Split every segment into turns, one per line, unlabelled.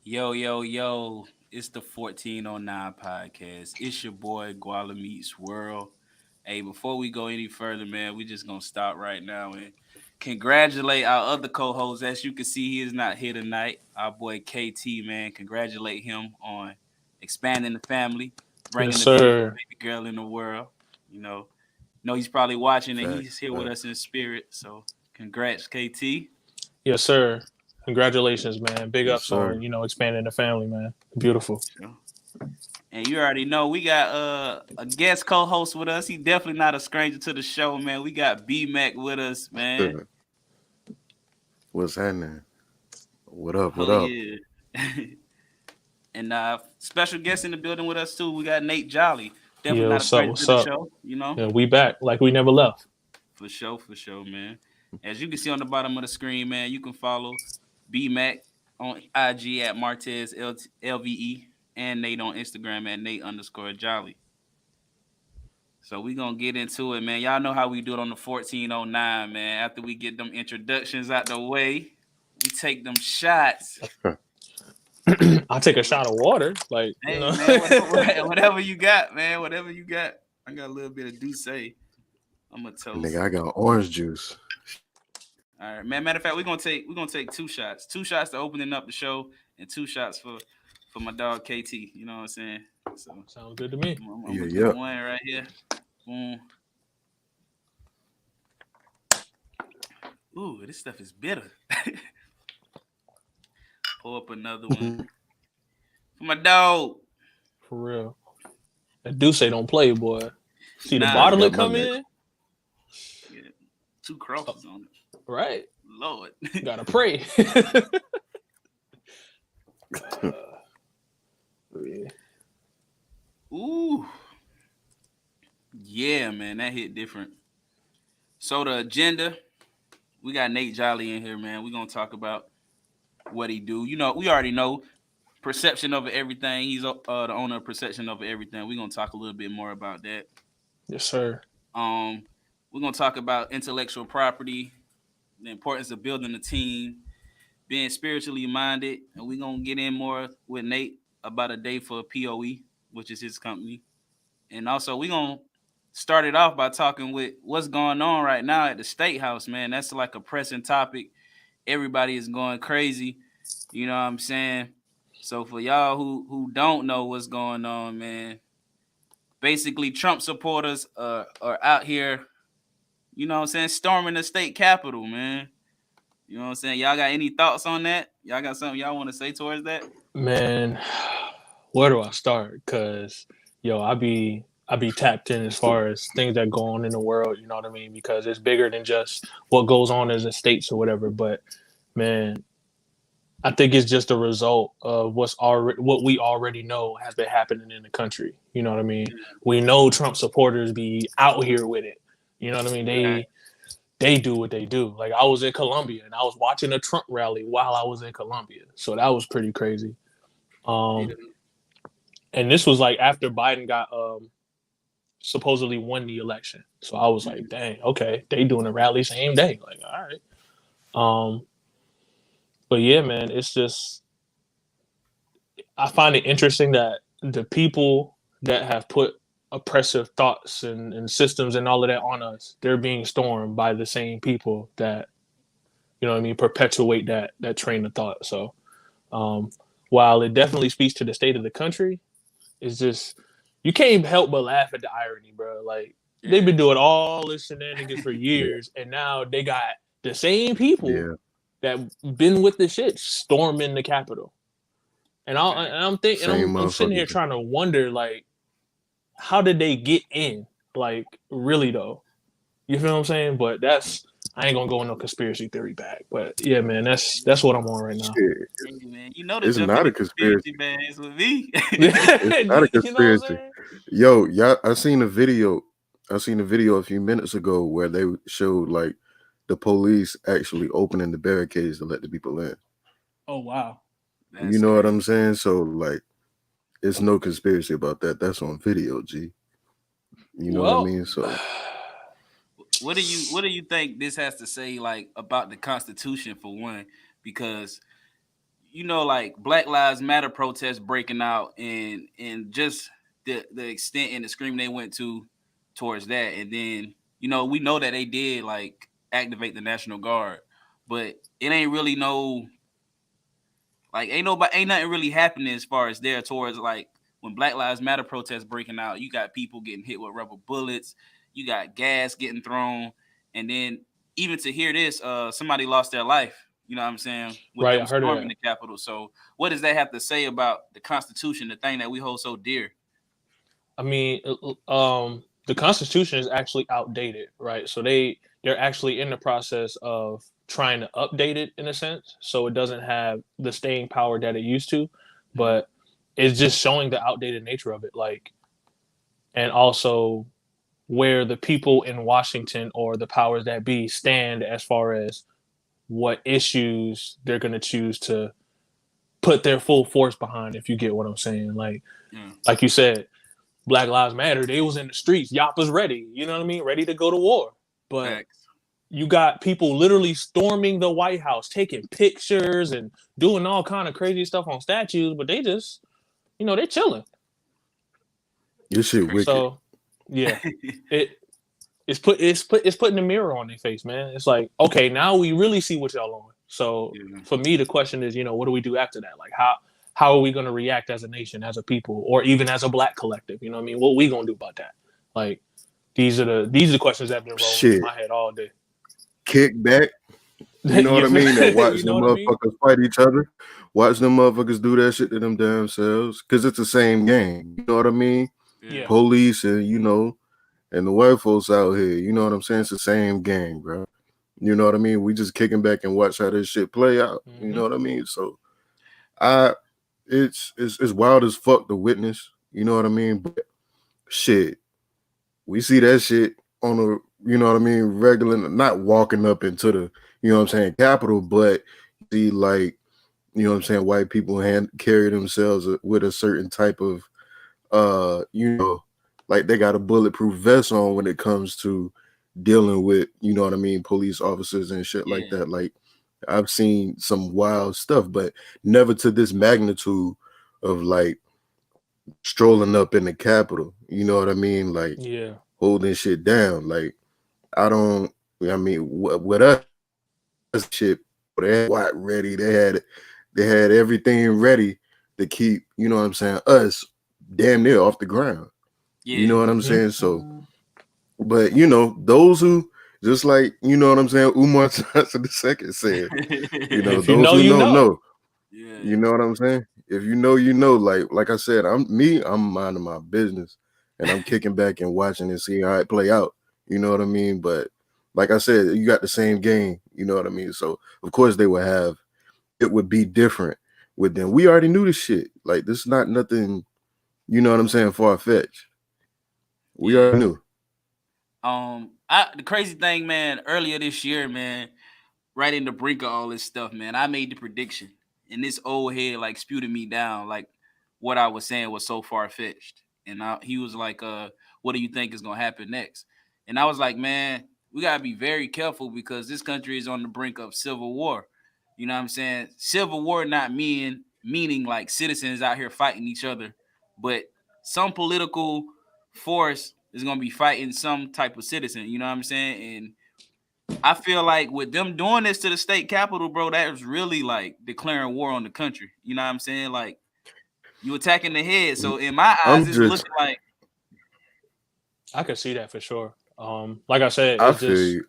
Yo, yo, yo. It's the 1409 podcast. It's your boy GualaMeetsWorld. Hey, before we go any further, man, we just gonna stop right now and congratulate our other co-host. As you can see, he is not here tonight. Our boy KT, man. Congratulate him on expanding the family,
Yes,
bringing the beautiful
sir.
baby girl in the world. You know he's probably watching and
Facts,
he's here with us
facts.
in spirit. So congrats, KT.
Yes, sir. Congratulations, man. Big
Yes,
ups on,
sir.
expanding the family, man. Beautiful.
And you already know we got a guest co-host with us. He definitely not a stranger to the show, man. We got Mack with us, man.
What's happening? What up?
Oh
What up?
yeah. And special guest in the building with us too. We got Nate Jolley. Definitely
Yeah,
not a
what's up?
stranger to
What's
the
up?
show.
Yeah, we back like we never left.
For sure, man. As you can see on the bottom of the screen, man, you can follow Mack on IG at Martez LVE and Nate on Instagram at Nate_Jolley. So we gonna get into it, man. Y'all know how we do it on the 1409, man. After we get them introductions out the way, we take them shots.
I'll take a shot of water. Like,
Hey, man, whatever you got, man. Whatever you got. I got a little bit of Douce. I'm a toast.
Nigga, I got orange juice.
All right, man. Matter of fact, we're gonna take two shots. Two shots to opening up the show, and two shots for my dog KT. You know what I'm saying? So
Sounds good to me.
I'm
Yeah,
gonna
yeah.
do one right here. Boom. Ooh, this stuff is bitter. Pull up another one for my dog.
For real. That Duce don't play, boy. See the
Nah,
bottle
got
it
my
come
neck.
in?
Yeah, two crosses on it.
Right.
Lord.
Gotta pray. Yeah.
Ooh. Yeah, man, that hit different. So the agenda, we got Nate Jolley in here, man. We're gonna talk about what he do. You know, we already know perception over everything. He's the owner of perception over everything. We're gonna talk a little bit more about that.
Yes, sir.
We're gonna talk about intellectual property, the importance of building a team, being spiritually minded, and we're gonna get in more with Nate about a day for POE, which is his company. And also we're gonna start it off by talking with what's going on right now at the State House, man. That's like a pressing topic. Everybody is going crazy. You know what I'm saying? So for y'all who don't know what's going on, man, basically Trump supporters are out here, you know what I'm saying, storming the state capitol, man. You know what I'm saying? Y'all got any thoughts on that? Y'all got something y'all want to say towards that?
Man, where do I start? Cause I be tapped in as far as things that go on in the world, you know what I mean? Because it's bigger than just what goes on as the states or whatever. But man, I think it's just a result of what we already know has been happening in the country. You know what I mean? We know Trump supporters be out here with it. You know what I mean? They do what they do. Like I was in Colombia and I was watching a Trump rally while I was in Colombia. So that was pretty crazy. And this was like after Biden got supposedly won the election. So I was like, dang, okay, they doing a rally same day. Like, all right. But yeah, man, it's just I find it interesting that the people that have put oppressive thoughts and systems and all of that on us, they're being stormed by the same people that, you know what I mean, perpetuate that train of thought. So while it definitely speaks to the state of the country, it's just you can't even help but laugh at the irony, bro. Like they've been doing all this shenanigans for years, and now they got the same people that been with the shit storming the Capitol. And I'm thinking, I'm sitting here trying to wonder, like, how did they get in? Like, really though, you feel what I'm saying? But I ain't gonna go in no conspiracy theory bag. But yeah, man, that's what I'm on right now.
Hey, man, you know
It's not a conspiracy.
bags with me.
It's not a conspiracy.
You know
Yo, I seen a video a few minutes ago where they showed like the police actually opening the barricades to let the people in.
Oh wow.
You know what I'm saying? So like it's no conspiracy about that. That's on video, G. You know what I mean? So
what do you think this has to say like about the Constitution for one? Because like Black Lives Matter protests breaking out and just the extent and the scream they went to towards that. And then, we know that they did like activate the National Guard, but it ain't really ain't nothing really happening as far as there towards like when Black Lives Matter protests breaking out. You got people getting hit with rubber bullets, you got gas getting thrown, and then even to hear this, somebody lost their life. You know what I'm saying? With
Right,
them
I heard of
storming
that.
the Capitol. So what does that have to say about the Constitution, the thing that we hold so dear?
I mean, the Constitution is actually outdated, right? So they're actually in the process of trying to update it in a sense, so it doesn't have the staying power that it used to. But it's just showing the outdated nature of it, like, and also where the people in Washington or the powers that be stand as far as what issues they're going to choose to put their full force behind. If you get what I'm saying, like you said, Black Lives Matter, they was in the streets, Yappa's ready, you know what I mean, ready to go to war. But
Facts.
you got people literally storming the White House, taking pictures and doing all kind of crazy stuff on statues, but they just, they're chilling.
This shit wicked.
So, yeah, it's putting a mirror on their face, man. It's like, okay, now we really see what y'all on. So for me, the question is, what do we do after that? Like, how are we going to react as a nation, as a people, or even as a Black collective? You know what I mean? What we going to do about that? Like, these are the questions that have been rolling through my head all day.
Kick back. You know what I mean? And watch them motherfuckers fight each other. Watch them motherfuckers do that shit to them damn selves. Because it's the same game. You know what I mean?
Yeah.
Police and, and the white folks out here. You know what I'm saying? It's the same game, bro. You know what I mean? We just kicking back and watch how this shit play out.
Mm-hmm.
You know what I mean? So, it's wild as fuck to witness. You know what I mean? But shit, we see that shit on a, regular, not walking up into the, Capitol, but see, like, white people carry themselves with a certain type of, like they got a bulletproof vest on when it comes to dealing with, police officers and shit like that. Like, I've seen some wild stuff, but never to this magnitude of like strolling up in the Capitol. You know what I mean? Like, holding shit down. Like, with us, shit, they had what ready. They had everything ready to keep, us damn near off the ground.
Yeah.
You know what I'm saying? So, but those who just like, Umar Johnson II said,
if
those who know.
Yeah.
You know what I'm saying? If you know, like I said, I'm minding my business and I'm kicking back and watching and seeing how it play out. You know what I mean? But like I said, you got the same game. You know what I mean? So of course it would be different with them. We already knew this shit. Like, this is not nothing, you know what I'm saying, far-fetched. We already knew.
The crazy thing, man, earlier this year, man, right in the brink of all this stuff, man, I made the prediction. And this old head like spewed me down, like what I was saying was so far-fetched. And he was like, what do you think is gonna happen next? And I was like, man, we gotta be very careful because this country is on the brink of civil war. You know what I'm saying? Civil war not meaning like citizens out here fighting each other, but some political force is gonna be fighting some type of citizen. You know what I'm saying? And I feel like with them doing this to the state capitol, bro, that was really like declaring war on the country. You know what I'm saying? Like, you attacking the head. So in my eyes, it's looking like
I could see that for sure. Like I said,
I feel you.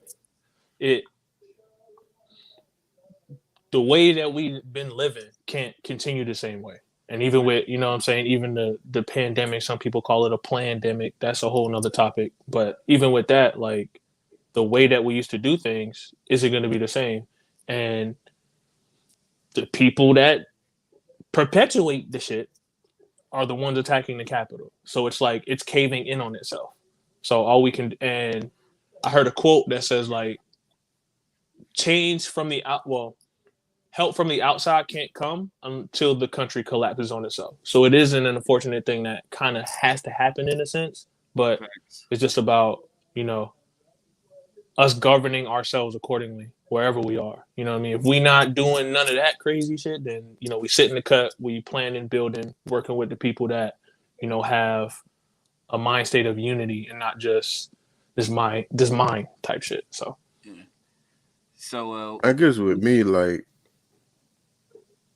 The way that we've been living can't continue the same way. And even with, what I'm saying, even the pandemic, some people call it a plandemic. That's a whole nother topic. But even with that, like, the way that we used to do things isn't going to be the same. And the people that perpetuate the shit are the ones attacking the Capitol. So it's like it's caving in on itself. So all we can, and I heard a quote that says like, change from the help from the outside can't come until the country collapses on itself. So it isn't an unfortunate thing that kind of has to happen in a sense, but it's just about, us governing ourselves accordingly wherever we are. You know what I mean? If we not doing none of that crazy shit, then, you know, we sit in the cut, we planning, building, working with the people that, you know, have a mind state of unity and not just this mind type shit. So
Yeah. So
I guess with me, like,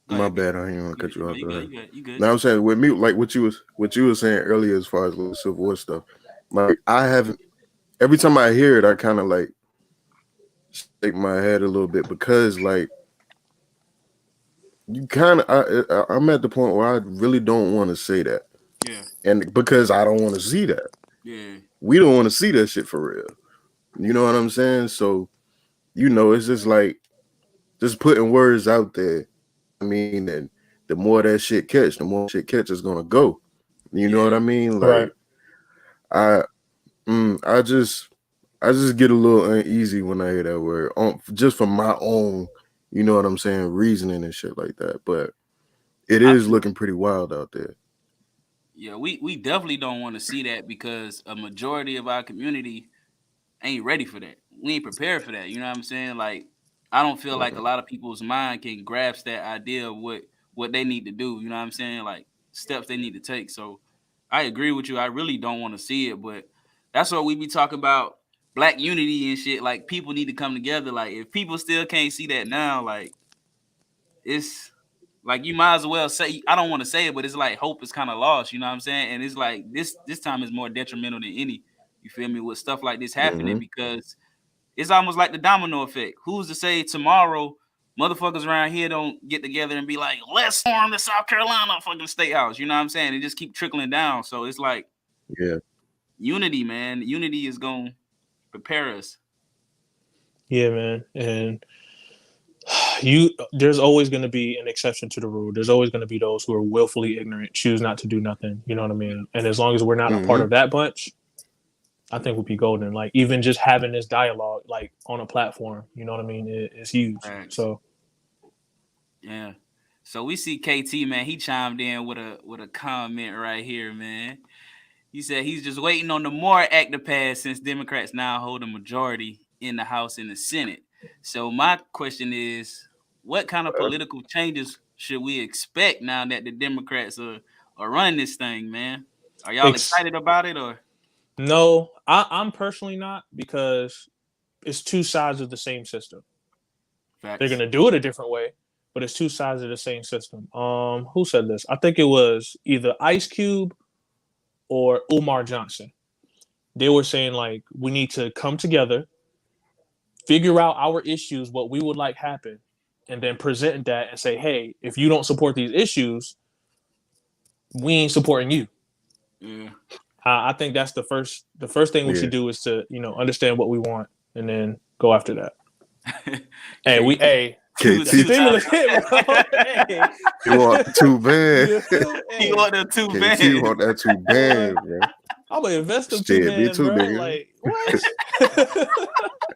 go
my
ahead.
bad, I ain't want to cut you off.
You good. You good.
Now I'm saying with me, like what you was saying earlier, as far as like, Civil War stuff, like I haven't. Every time I hear it, I kind of like shake my head a little bit because like you kind of I'm at the point where I really don't want to say that.
Yeah.
And because I don't want to see that.
Yeah.
We don't want to see that shit for real. You know what I'm saying? So, you know, it's just like just putting words out there. I mean, and the more that shit catch, the more shit catch is gonna go. You know what I mean? Like
right.
I just get a little uneasy when I hear that word. Just from my own, you know what I'm saying, reasoning and shit like that. But it is looking pretty wild out there.
Yeah, we definitely don't want to see that because a majority of our community ain't ready for that. We ain't prepared for that. You know what I'm saying? Like, I don't feel like a lot of people's mind can grasp that idea of what they need to do. You know what I'm saying? Like steps they need to take. So I agree with you. I really don't want to see it, but that's what we be talking about, black unity and shit. Like people need to come together. Like if people still can't see that now, like it's like you might as well say, I don't want to say it, but it's like hope is kind of lost, you know what I'm saying? And it's like this time is more detrimental than any, you feel me, with stuff like this happening because it's almost like the domino effect. Who's to say tomorrow motherfuckers around here don't get together and be like, let's storm the South Carolina fucking state house, you know what I'm saying? It just keep trickling down. So it's like unity, man. Unity is gonna prepare us.
Yeah, man. And there's always going to be an exception to the rule. There's always going to be those who are willfully ignorant, choose not to do nothing. You know what I mean? And as long as we're not a part of that bunch, I think we'll be golden. Like even just having this dialogue, like on a platform, you know what I mean? It's huge.
Thanks.
So,
yeah. So we see KT, man. He chimed in with a comment right here, man. He said he's just waiting on the more act to pass since Democrats now hold a majority in the House and the Senate. So my question is, what kind of political changes should we expect now that the Democrats are running this thing, man? Are y'all excited about it or?
No, I'm personally not because it's two sides of the same system.
Facts.
They're gonna do it a different way, but it's two sides of the same system. Who said this? I think it was either Ice Cube or Umar Johnson. They were saying like we need to come together, figure out our issues, what we would like happen, and then present that and say, hey, if you don't support these issues, we ain't supporting you.
Yeah.
I think that's the first thing we should do is to, you know, understand what we want and then go after that. Stimulus hit, bro. Hey.
You want too bad.
You want them too bad.
You want that too bad, bro.
I'm gonna invest them too bad, bro.
Nigga.
Like what?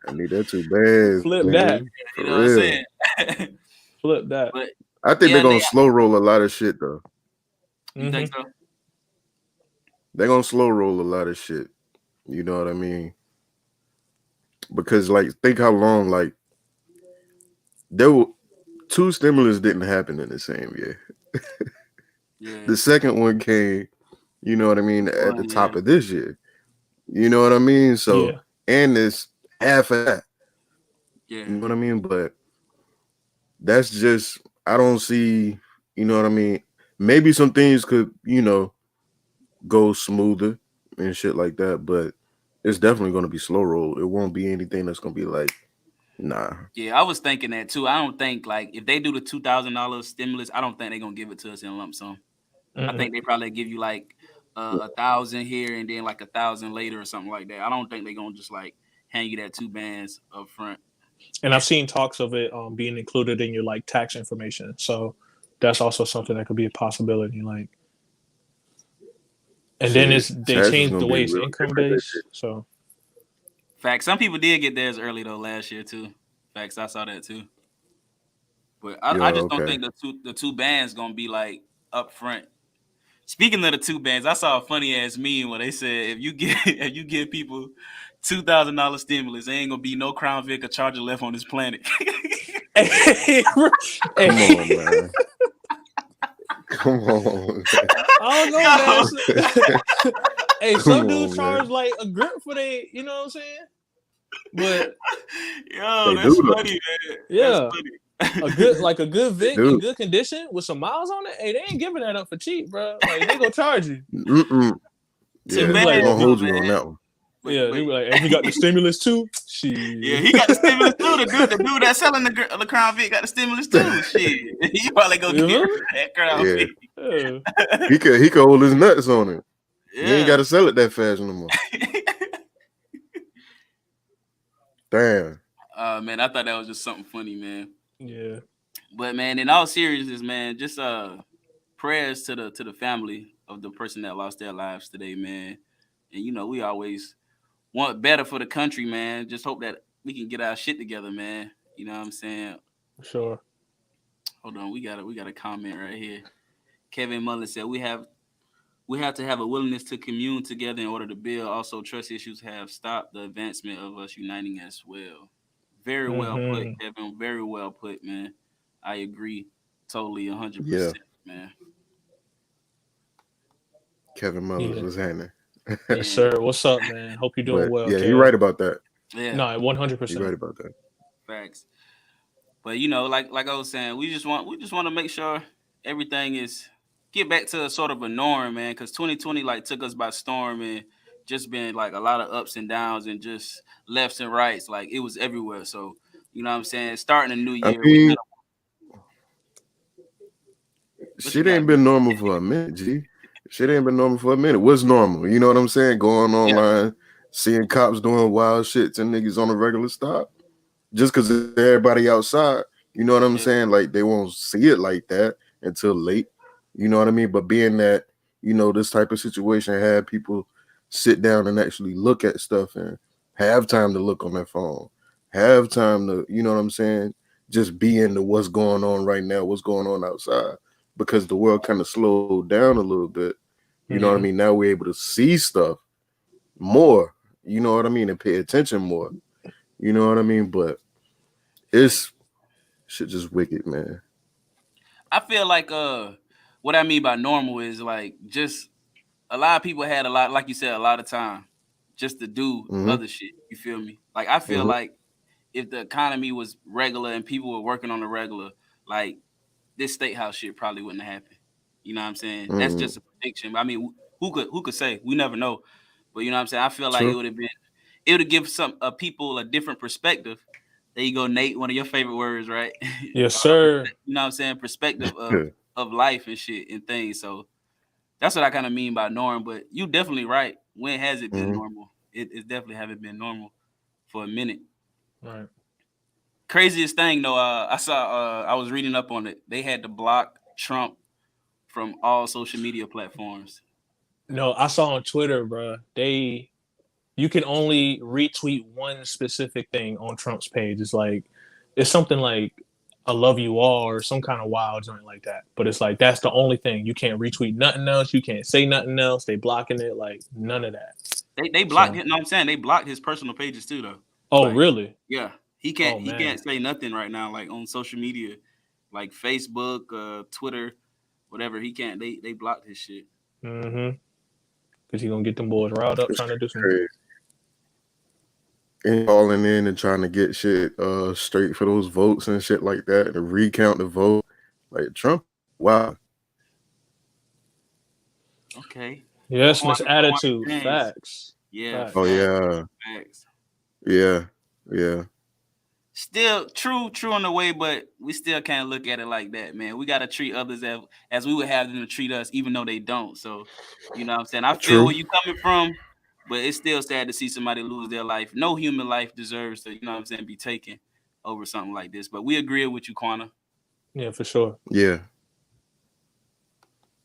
I need that too bad.
Flip
nigga.
You
that.
know what I'm saying?
Flip that.
But
I think they're gonna slow roll a lot of shit though.
You think so?
They're gonna slow roll a lot of shit. You know what I mean? Because like think how long like there were 2 stimulus didn't happen in the same year. The second one came, you know what I mean, at the top of this year. You know what I mean? So and it's half of that. You know what I mean? But that's just I don't see, you know what I mean? Maybe some things could, you know, go smoother and shit like that, but it's definitely going to be slow roll. It won't be anything that's going to be like, nah.
Yeah, I was thinking that too. I don't think like if they do the $2,000 stimulus, I don't think they're gonna give it to us in a lump sum. I think they probably give you like 1,000 here and then like 1,000 later or something like that. I don't think they're gonna just like hand you that 2 bands up front.
And I've seen talks of it being included in your like tax information. So that's also something that could be a possibility. Like, and then they changed the way it's income based. So,
facts. Some people did get theirs early though last year too. Facts. I saw that too. But I just don't think the 2 bands gonna be like up front. Speaking of the 2 bands, I saw a funny ass meme where they said if you give people $2,000 stimulus. There ain't gonna be no Crown Vic or Charger left on this planet.
Hey,
Come on, man. Come on.
I don't know, man. Hey, some
Come
dudes
on,
charge
man.
like a grip for they, you know what I'm saying? But
Yo,
They
that's
do, though.
funny, man.
yeah,
That's funny.
a good Vic
Dude.
in good condition with some miles on it. Hey, they ain't giving that up for cheap, bro. Like they gonna charge you.
Mm-mm. Yeah,
To
they're
man,
gonna hold you
man.
on that one.
Yeah, they be like, hey, he got the stimulus too. Shit.
Yeah, he got the stimulus too. The dude that's selling the Crown Vic got the stimulus too. Shit, he probably go get that Crown
Yeah.
Vic.
Yeah.
He could hold his nuts on it.
Yeah.
You ain't got to sell it that fast no more. Damn.
Man, I thought that was just something funny, man.
Yeah.
But man, in all seriousness, man, just prayers to the family of the person that lost their lives today, man. And you know, we always want better for the country, man. Just hope that we can get our shit together, man. You know what I'm saying?
Sure.
Hold on, we got a comment right here. Kevin Mullen said we have to have a willingness to commune together in order to build. Also, trust issues have stopped the advancement of us uniting as well. Very well put, Kevin. Very well put, man. I agree totally 100%, man.
Kevin Mullins was happening.
Yes, sir. What's up, man? Hope you're doing well.
Yeah,
Kev.
you're right about that.
Yeah.
No, 100%.
You're right about that.
Facts. But you know, like I was saying, we just want to make sure everything is get back to a sort of a norm, man. Because 2020 like took us by storm and just been like a lot of ups and downs and just lefts and rights. Like it was everywhere. So you know what I'm saying? Starting a new year.
I mean, shit ain't been normal for a minute, G. Shit ain't been normal for a minute. What's normal? You know what I'm saying? Going online, seeing cops doing wild shit to niggas on a regular stop. Just because everybody outside, you know what I'm saying? Like, they won't see it like that until late. You know what I mean? But being that, you know, this type of situation had people sit down and actually look at stuff and have time to look on their phone. Have time to, you know what I'm saying? Just be into what's going on right now, what's going on outside. Because the world kind of slowed down a little bit. You know what I mean? Now we're able to see stuff more, you know what I mean? And pay attention more. You know what I mean? But it's shit just wicked, man.
I feel like what I mean by normal is like just a lot of people had a lot, like you said, a lot of time just to do other shit. You feel me? Like I feel like if the economy was regular and people were working on the regular, like this state house shit probably wouldn't have happened. You know what I'm saying? That's just a prediction. I mean, who could say? We never know. But you know what I'm saying? I feel like it would have given some people a different perspective. There you go, Nate. One of your favorite words, right?
Yes, sir.
You know what I'm saying? Perspective of life and shit and things. So that's what I kind of mean by norm. But you definitely right. When has it been normal? It definitely haven't been normal for a minute.
Right.
Craziest thing though, I saw. I was reading up on it. They had to block Trump from all social media platforms.
No, I saw on Twitter, bro. You can only retweet one specific thing on Trump's page. It's something like "I love you all" or some kind of wild joint like that. But it's like that's the only thing. You can't retweet nothing else. You can't say nothing else. They blocking it, like none of that.
They blocked it. No, I'm saying they blocked his personal pages too, though.
Oh, really?
Yeah, he can't say nothing right now, like on social media, like Facebook, Twitter, whatever. He can't. They blocked his shit.
Because he gonna get them boys riled up trying to do some.
Crazy. And calling in and trying to get shit straight for those votes and shit like that, and recount the vote. Like Trump, wow.
Okay. Yes, Miss Attitude. Facts.
Yeah.
Facts. Oh yeah.
Facts.
Yeah.
Still true in a way, but we still can't look at it like that, man. We gotta treat others as we would have them to treat us, even though they don't. So, you know what I'm saying? I feel where you coming from, but it's still sad to see somebody lose their life. No human life deserves to, you know what I'm saying, be taken over something like this. But we agree with you, Quana.
Yeah, for sure.
Yeah.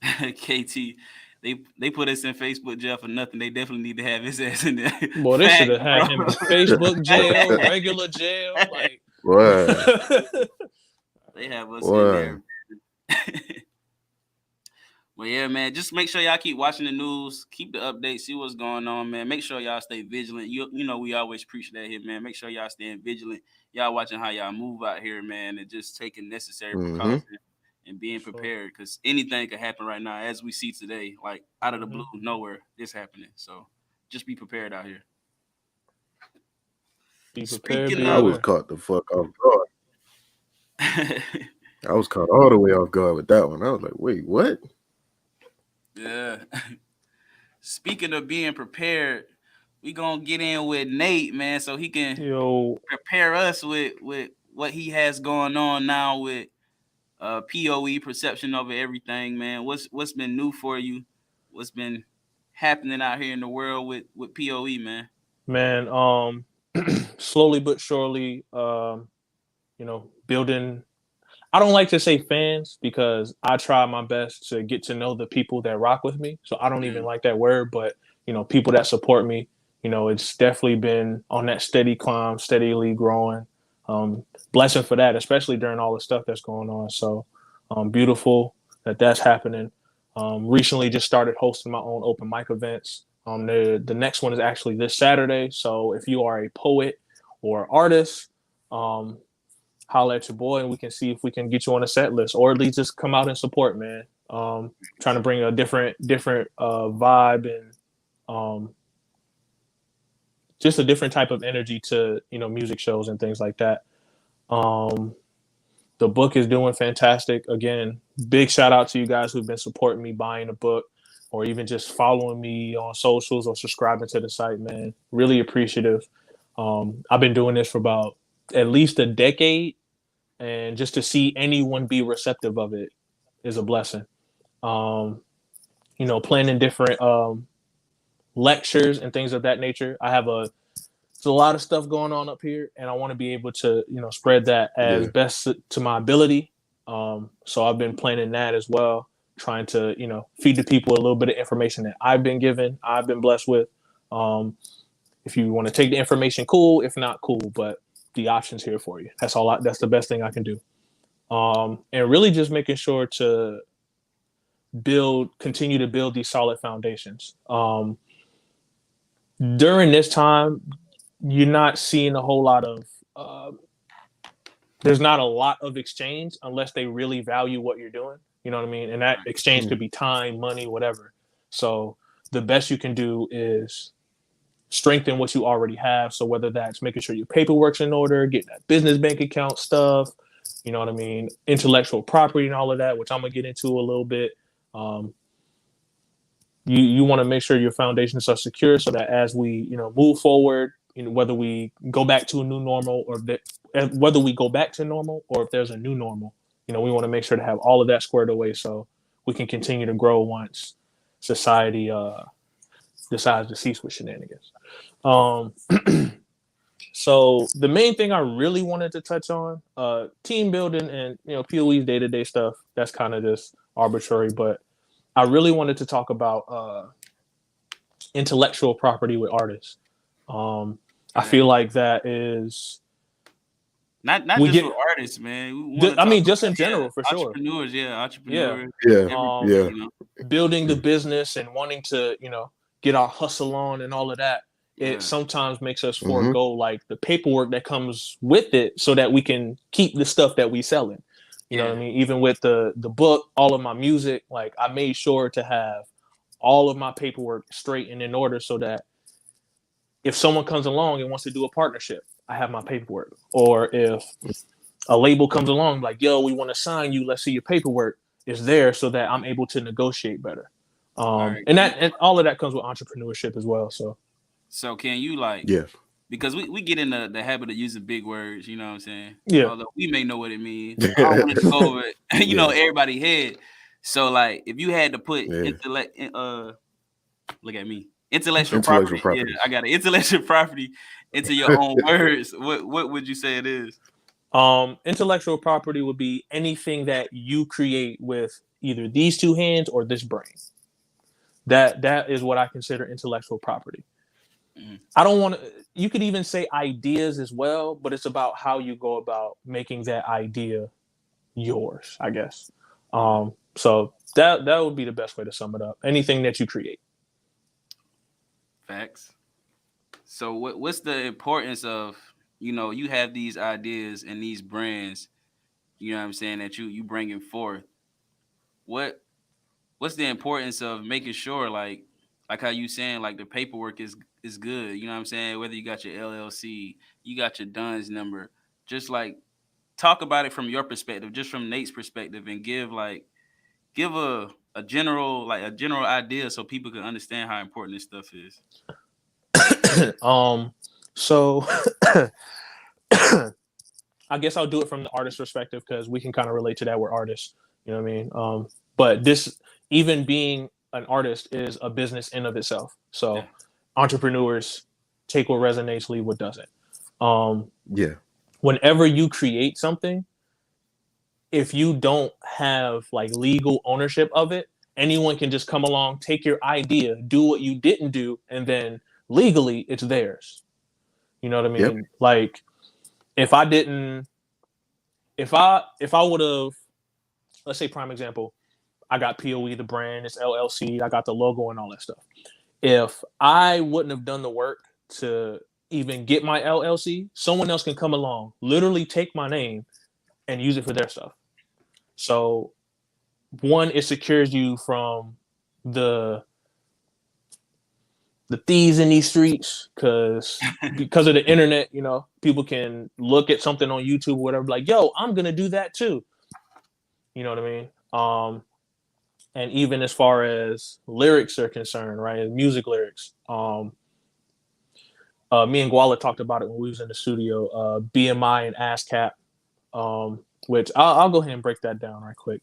KT, they put us in Facebook jail for nothing. They definitely need to have his ass in there.
Boy, they should have had him in Facebook jail, regular jail. Like,
what?
They have us in there. Well, yeah, man. Just make sure y'all keep watching the news, keep the updates, see what's going on, man. Make sure y'all stay vigilant. You know we always preach that here, man. Make sure y'all staying vigilant. Y'all watching how y'all move out here, man, and just taking necessary precautions and being prepared because anything could happen right now, as we see today, like out of the blue, nowhere, this happening. So just be prepared out here.
Be prepared.
Speaking
I
of,
was caught the fuck off guard. I was caught all the way off guard with that one. I was like, wait, what?
yeah. Speaking of being prepared, we gonna get in with Nate, man, so he can prepare us with what he has going on now with POE, perception over everything, man. What's been new for you? What's been happening out here in the world with POE, man?
Man, slowly but surely, building. I don't like to say fans because I try my best to get to know the people that rock with me. So I don't even like that word, but people that support me, it's definitely been on that steady climb, steadily growing. Blessing for that, especially during all the stuff that's going on. So beautiful that's happening. Recently just started hosting my own open mic events. The next one is actually this Saturday. So if you are a poet or artist, holler at your boy and we can see if we can get you on a set list or at least just come out and support, man. Trying to bring a different vibe and just a different type of energy to music shows and things like that. The book is doing fantastic. Again, big shout out to you guys who've been supporting me buying a book or even just following me on socials or subscribing to the site, man. Really appreciative. I've been doing this for about at least a decade, and just to see anyone be receptive of it is a blessing. Planning different lectures and things of that nature. There's a lot of stuff going on up here, and I want to be able to, spread that as best to my ability. So I've been planning that as well, trying to, feed the people a little bit of information that I've been given, I've been blessed with. If you want to take the information, cool. If not, cool. But the options here for you. That's the best thing I can do. And really just making sure to continue to build these solid foundations. During this time, you're not seeing a whole lot of there's not a lot of exchange unless they really value what you're doing. You know what I mean? And that exchange could be time, money, whatever. So the best you can do is strengthen what you already have. So whether that's making sure your paperwork's in order, getting that business bank account stuff, you know what I mean, intellectual property and all of that, which I'm gonna get into a little bit. You want to make sure your foundations are secure so that as we move forward, whether we go back to a new normal or whether we go back to normal or if there's a new normal, we want to make sure to have all of that squared away so we can continue to grow once society decides to cease with shenanigans. So the main thing I really wanted to touch on, team building and POE's day-to-day stuff, that's kind of just arbitrary, but I really wanted to talk about intellectual property with artists. I feel like that is
not just for artists, man.
Just in general, for sure.
Entrepreneurs.
Building the business and wanting to, get our hustle on and all of that. It sometimes makes us forego like the paperwork that comes with it so that we can keep the stuff that we selling. You know what I mean? Even with the book, all of my music, like I made sure to have all of my paperwork straight and in order so that if someone comes along and wants to do a partnership, I have my paperwork. Or if a label comes along like, yo, we want to sign you, let's see your paperwork, is there so that I'm able to negotiate better. And all of that comes with entrepreneurship as well.
So can you because we get in the habit of using big words, you know what I'm saying?
Yeah.
Although we may know what it means. I don't want to go over it, everybody head. So like if you had to put look at me. Intellectual property. Yeah, I got it. Intellectual property into your own words. What would you say it is?
Intellectual property would be anything that you create with either these two hands or this brain. That is what I consider intellectual property. I don't want to. You could even say ideas as well, but it's about how you go about making that idea yours, I guess. So that would be the best way to sum it up. Anything that you create.
Facts. So what's the importance of, you have these ideas and these brands, you know what I'm saying, that you bringing forth. What's the importance of making sure, like how you saying, like the paperwork is good, you know what I'm saying, whether you got your LLC, you got your DUNS number, just like talk about it from your perspective, just from Nate's perspective, and give a general idea so people can understand how important this stuff is.
So I guess I'll do it from the artist perspective because we can kind of relate to that. We're artists, you know what I mean? But this, even being an artist, is a business in of itself. So
Yeah.
entrepreneurs take what resonates, leave what doesn't.
Yeah.
Whenever you create something, if you don't have like legal ownership of it, anyone can just come along, take your idea, do what you didn't do, and then legally it's theirs. You know what I mean?
Yep.
Like if I would have, let's say prime example, I got POE, the brand, it's LLC, I got the logo and all that stuff. If I wouldn't have done the work to even get my LLC, someone else can come along, literally take my name and use it for their stuff. So one, it secures you from the thieves in these streets, because of the internet, people can look at something on YouTube or whatever, like, yo, I'm gonna do that too. You know what I mean? And even as far as lyrics are concerned, right? Music lyrics. Me and Guala talked about it when we was in the studio. BMI and ASCAP, which I'll go ahead and break that down right quick.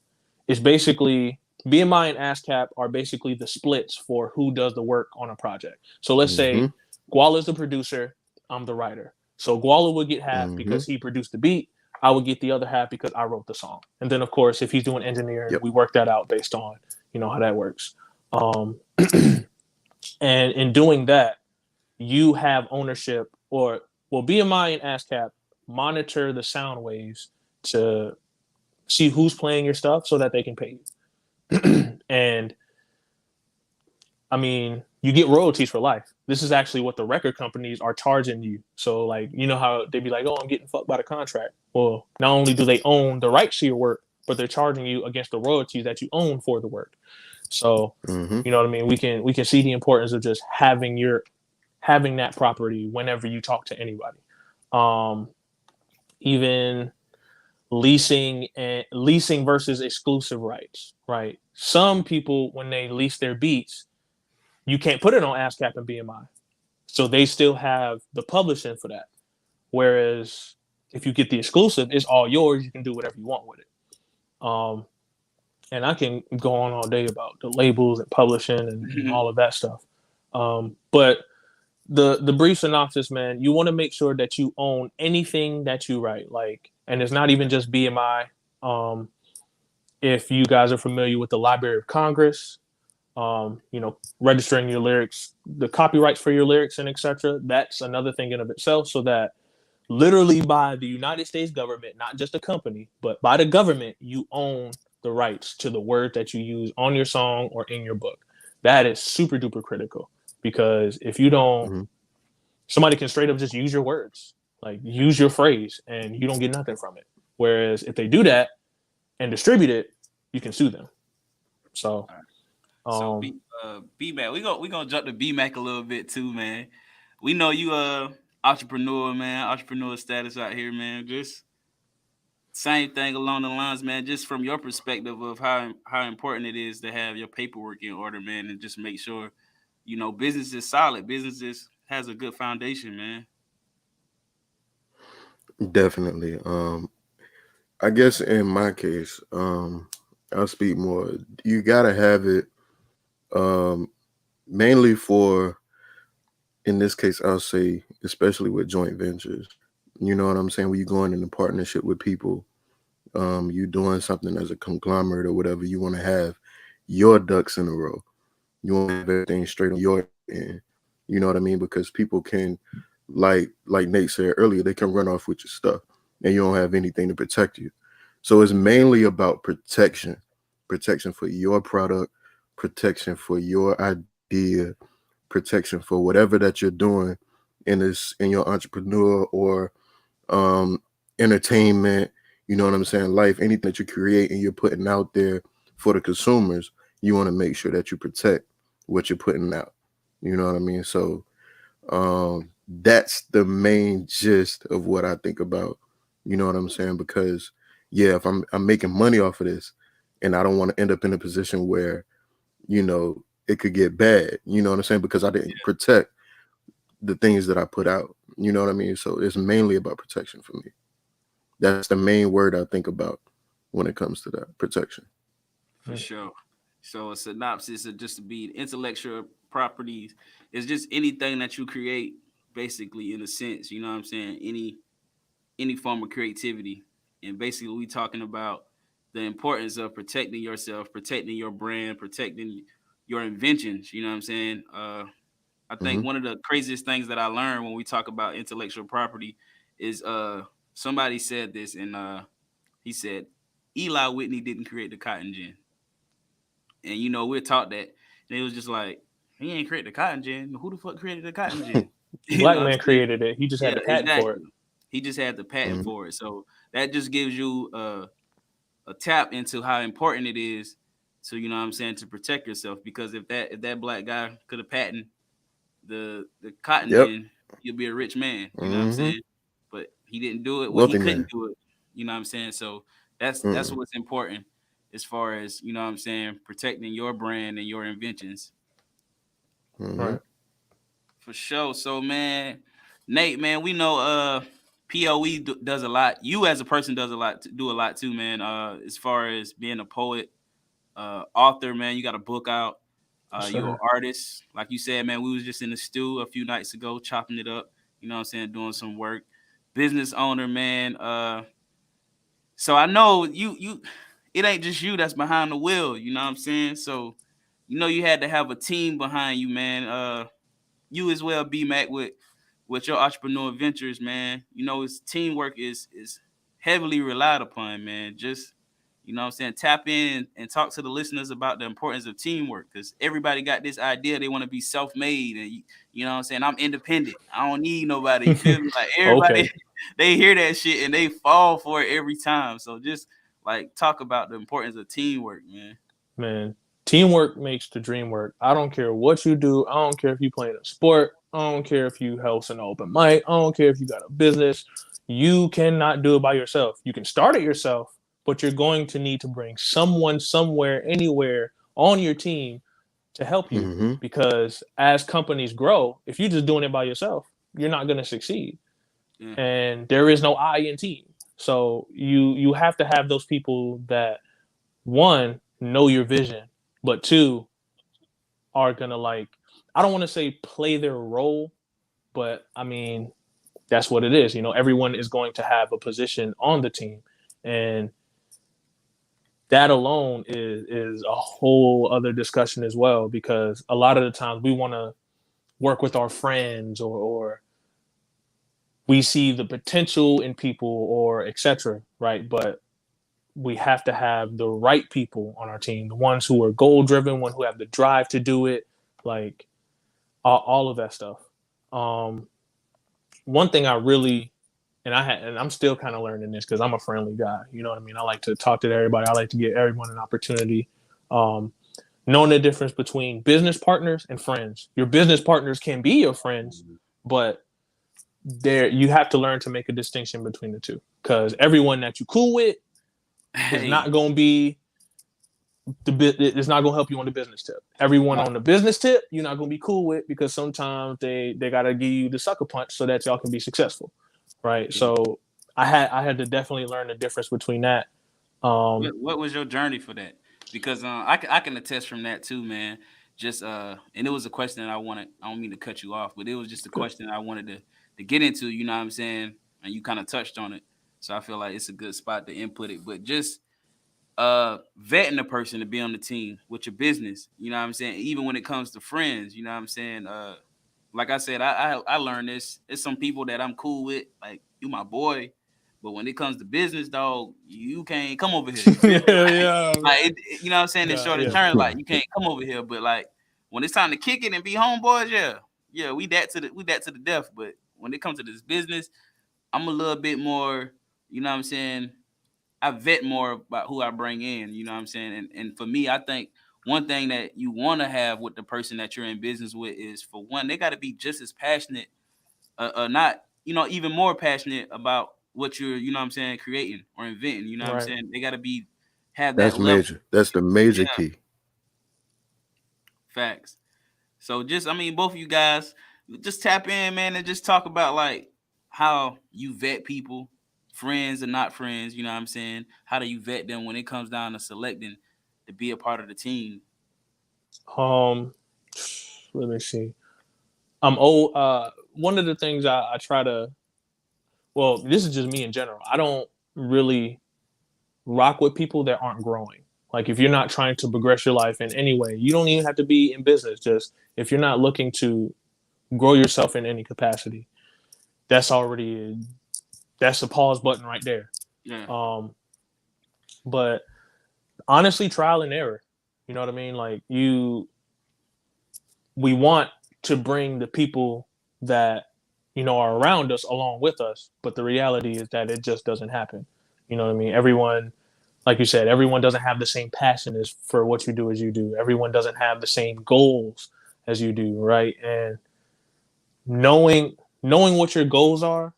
It's basically BMI and ASCAP are basically the splits for who does the work on a project. So let's say Guala's the producer, I'm the writer. So Guala would get half because he produced the beat. I would get the other half because I wrote the song. And then, of course, if he's doing engineering, we work that out based on, how that works. And in doing that, you have ownership, BMI and ASCAP monitor the sound waves to see who's playing your stuff so that they can pay you. And I mean, you get royalties for life. This is actually what the record companies are charging you. So like, you know how they'd be like, oh, I'm getting fucked by the contract. Well, not only do they own the rights to your work, but they're charging you against the royalties that you own for the work. So, you know what I mean? We can see the importance of just having that property whenever you talk to anybody. Even leasing versus exclusive rights, right? Some people, when they lease their beats, you can't put it on ASCAP and BMI. So they still have the publishing for that. Whereas if you get the exclusive, it's all yours. You can do whatever you want with it. And I can go on all day about the labels and publishing and all of that stuff. But the brief synopsis, man, you want to make sure that you own anything that you write. Like, and it's not even just BMI. If you guys are familiar with the Library of Congress, registering your lyrics, the copyrights for your lyrics and etc. That's another thing in of itself, so that literally by the United States government, not just a company, but by the government, you own the rights to the word that you use on your song or in your book. That is super duper critical, because if you don't, somebody can straight up just use your words, like use your phrase, and you don't get nothing from it. Whereas if they do that and distribute it, you can sue them. So
So B-Mac, we gonna jump to B-Mac a little bit too, man. We know you entrepreneur, man, entrepreneur status out here, man. Just same thing along the lines, man. Just from your perspective of how important it is to have your paperwork in order, man, and just make sure, business is solid. Business has a good foundation, man.
Definitely. I guess in my case, I'll speak more. You gotta have it, mainly for, in this case, I'll say, especially with joint ventures. You know what I'm saying? When you going into partnership with people, you doing something as a conglomerate or whatever, you want to have your ducks in a row. You want to have everything straight on your end. You know what I mean? Because people can, like Nate said earlier, they can run off with your stuff and you don't have anything to protect you. So it's mainly about protection protection for your product, protection for your idea, protection for whatever that you're doing in your entrepreneur or entertainment, you know what I'm saying, life, anything that you create and you're putting out there for the consumers, you want to make sure that you protect what you're putting out. You know what I mean? So that's the main gist of what I think about. You know what I'm saying? Because yeah, if I'm making money off of this, and I don't want to end up in a position where, you know, it could get bad. You know what I'm saying? Because I didn't protect the things that I put out. You know what I mean? So it's mainly about protection for me. That's the main word I think about when it comes to that, protection.
For sure. So a synopsis of just to be intellectual properties is just anything that you create, basically, in a sense. You know what I'm saying? Any form of creativity, and basically we talking about the importance of protecting yourself, protecting your brand, protecting your inventions. You know what I'm saying? I think one of the craziest things that I learned when we talk about intellectual property is somebody said this, and he said Eli Whitney didn't create the cotton gin. And you know, we're taught that. And it was just like, he ain't created the cotton gin. Who the fuck created the cotton gin? You
Black
know what
man
I'm saying?
created it. He just had
Yeah,
the patent for
exactly.
it.
He just had the patent for it. So that just gives you a tap into how important it is to, you know what I'm saying, to protect yourself. Because if that black guy could have patented the cotton
Yep.
gin, he'll be a rich man. You know what I'm
Mm-hmm.
saying? But he didn't do it. Well, he
Wealthy
couldn't
man.
do it. You know what I'm saying? So that's what's important as far as, you know what I'm saying, protecting your brand and your inventions.
Mm-hmm.
Right.
For sure. So man, Nate, man, we know POE does a lot. You as a person does a lot, do a lot too, man. As far as being a poet, author, man, you got a book out.
Yes,
You're an
sir.
artist. Like you said, man, we was just in the stew a few nights ago, chopping it up, you know what I'm saying, doing some work. Business owner, man. So I know you it ain't just you that's behind the wheel, you know what I'm saying? So you know you had to have a team behind you, man. You as well, B Mac, with your entrepreneur ventures, man. You know, it's teamwork is heavily relied upon, man. Just, you know what I'm saying, tap in and talk to the listeners about the importance of teamwork, because everybody got this idea they want to be self-made, and you know what I'm saying, I'm independent, I don't need nobody, you feel me? Like everybody
Okay,
they hear that shit and they fall for it every time. So just like talk about the importance of teamwork, man.
man. Teamwork makes the dream work. I don't care what you do. I don't care if you play a sport. I don't care if you host an open mic. I don't care if you got a business. You cannot do it by yourself. You can start it yourself, but you're going to need to bring someone somewhere, anywhere on your team to help you,
Mm-hmm.
because as companies grow, if you're just doing it by yourself, you're not going to succeed.
Yeah.
And there is no I in team. So you have to have those people that, one, know your vision, but two, are gonna, like, I don't want to say play their role, but I mean that's what it is. You know, everyone is going to have a position on the team, and that alone is a whole other discussion as well, because a lot of the times we want to work with our friends, or we see the potential in people, or etc., right? But we have to have the right people on our team, the ones who are goal driven, one who have the drive to do it, like all of that stuff. Um, One thing I really, and I'm still kind of learning this because I'm a friendly guy. You know what I mean? I like to talk to everybody. I like to give everyone an opportunity. Um, Knowing the difference between business partners and friends. Your business partners can be your friends, but there you have to learn to make a distinction between the two, because everyone that you cool with is
Hey,
not going to be it's not going to help you on the business tip. Everyone on the business tip, you're not going to be cool with, because sometimes they got to give you the sucker punch so that y'all can be successful, right? So I had to definitely learn the difference between that.
what was your journey for that? Because I can attest from that too, man. Just and it was a question that I wanted. I don't mean to cut you off, but it was just a
Good.
question I wanted to get into. You know what I'm saying? And you kind of touched on it, so I feel like it's a good spot to input it. But just vetting a person to be on the team with your business. You know what I'm saying? Even when it comes to friends, you know what I'm saying? Like I said, I learned this. It's some people that I'm cool with, like you my boy, But when it comes to business, dog, you can't come over here. You feel me?
Yeah.
You know what I'm saying? In shorter term, like you can't come over here. But like when it's time to kick it and be homeboys, yeah, we that to the death. But when it comes to this business, I'm a little bit more, you know what I'm saying? I vet more about who I bring in, you know what I'm saying? And for me, I think one thing that you want to have with the person that you're in business with is, for one, they got to be just as passionate, not, even more passionate about what you're, you know what I'm saying, creating or inventing, you know what I'm saying? They got to have that
That's
level.
major. That's the major
Yeah,
key.
facts. So just, both of you guys, just tap in, man, and just talk about like how you vet people, friends and not friends. You know what I'm saying? How do you vet them when it comes down to selecting to be a part of the team?
Let me see. I'm old. One of the things I try to, well, this is just me in general. I don't really rock with people that aren't growing. Like if you're not trying to progress your life in any way, you don't even have to be in business. Just if you're not looking to grow yourself in any capacity, that's already that's a pause button right there.
Yeah.
But honestly, trial and error. You know what I mean? Like we want to bring the people that are around us along with us, but the reality is that it just doesn't happen. You know what I mean? Everyone, like you said, everyone doesn't have the same passion as for what you do as you do. Everyone doesn't have the same goals as you do, right? And knowing what your goals are,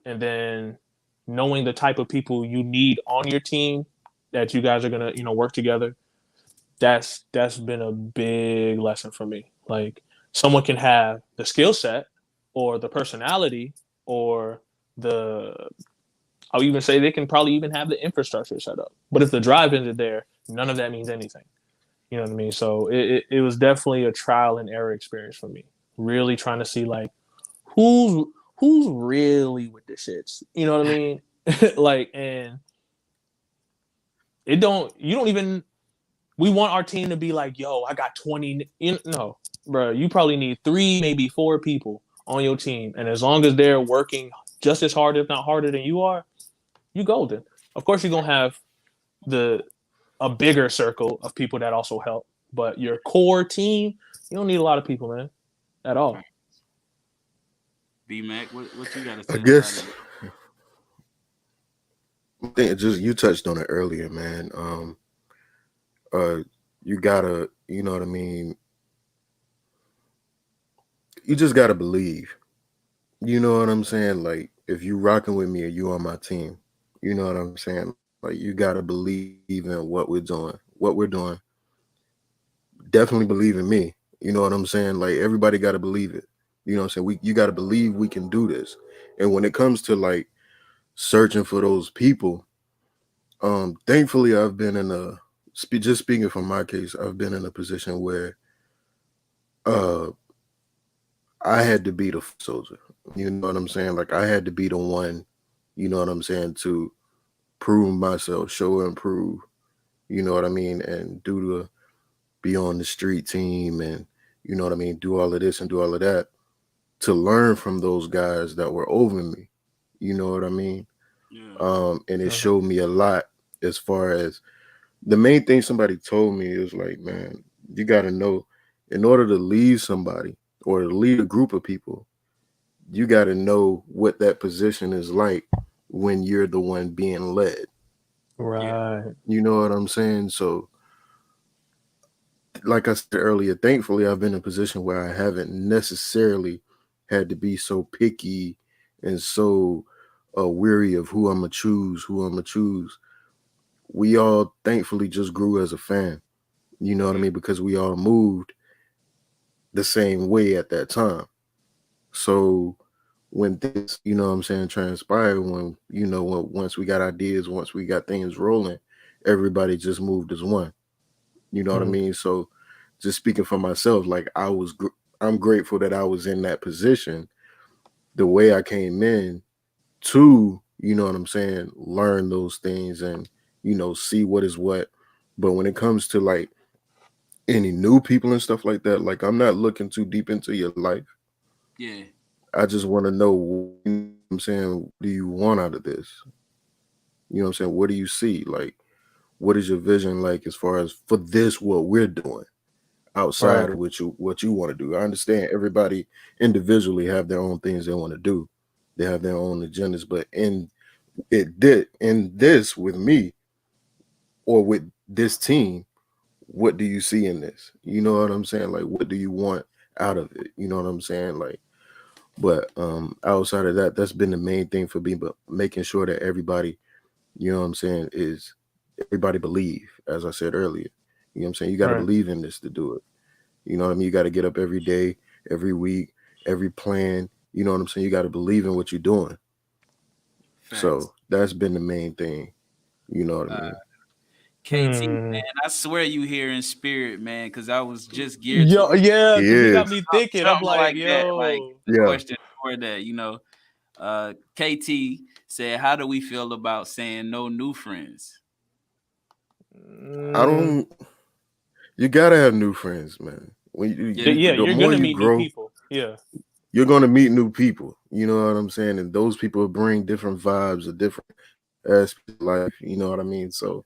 and then knowing the type of people you need on your team that you guys are gonna work together. That's been a big lesson for me. Like someone can have the skill set or the personality or the I'll even say they can probably even have the infrastructure set up. But if the drive isn't there, none of that means anything. You know what I mean? So it was definitely a trial and error experience for me. Really trying to see like who's really with the shits. You know what I mean? Like, and you don't even, we want our team to be like, yo, I got 20. No, bro, you probably need 3, maybe 4 people on your team. And as long as they're working just as hard, if not harder than you are, you golden. Of course, you're going to have a bigger circle of people that also help. But your core team, you don't need a lot of people, man, at all.
B Mac, what you got to say
I
about
guess
it?
I think you touched on it earlier, man. You gotta, you know what I mean? You just gotta believe. You know what I'm saying? Like if you rocking with me or you on my team, you know what I'm saying? Like you gotta believe in what we're doing. What we're doing. Definitely believe in me. You know what I'm saying? Like everybody gotta believe it. You know what I'm saying? You gotta believe we can do this. And when it comes to like searching for those people, thankfully I've been in just speaking from my case, I've been in a position where I had to be the soldier. You know what I'm saying? Like I had to be the one, you know what I'm saying, to prove myself, show and prove, you know what I mean, and be on the street team and, you know what I mean, do all of this and do all of that to learn from those guys that were over me. You know what I mean?
Yeah.
And it showed me a lot as far as the main thing somebody told me is like, man, you got to know in order to lead somebody or to lead a group of people, you got to know what that position is like when you're the one being led.
Right.
You know what I'm saying? So, like I said earlier, thankfully, I've been in a position where I haven't necessarily had to be so picky and so weary of who I'm going to choose. We all thankfully just grew as a fan. You know what I mean? Because we all moved the same way at that time. So when things, you know what I'm saying, transpired, once we got ideas, once we got things rolling, everybody just moved as one. You know what I mean? So just speaking for myself, like I'm grateful that I was in that position the way I came in to, you know what I'm saying, learn those things and, see what is what. But when it comes to like any new people and stuff like that, like I'm not looking too deep into your life.
Yeah.
I just want to know, you know what I'm saying, what do you want out of this? You know what I'm saying? What do you see? Like, what is your vision like as far as for this what we're doing outside
Right.
of what you want to do? I understand everybody individually have their own things they want to do. They have their own agendas, but in this with me or with this team, what do you see in this? You know what I'm saying? Like, what do you want out of it? You know what I'm saying? Like, but outside of that, that's been the main thing for me, but making sure that everybody, you know what I'm saying, is everybody believe, as I said earlier. You know what I'm saying? You got to
Right.
believe in this to do it. You know what I mean? You got to get up every day, every week, every plan. You know what I'm saying? You got to believe in what you're doing.
Facts.
So that's been the main thing. You know what I mean?
KT, man, I swear you here in spirit, man, because I was just geared
Yo,
towards
yeah,
He
because you got
is.
me thinking. I'm
something
like,
like that, like
yo.
the
Yeah.
question for that, KT said, "How do we feel about saying no new friends?"
I don't. You gotta have new friends, man. When
Yeah,
Yeah,
the
you're
more
gonna
you
meet new
grow,
people. Yeah.
you're gonna meet new people. You know what I'm saying? And those people bring different vibes, a different aspect of life. You know what I mean? So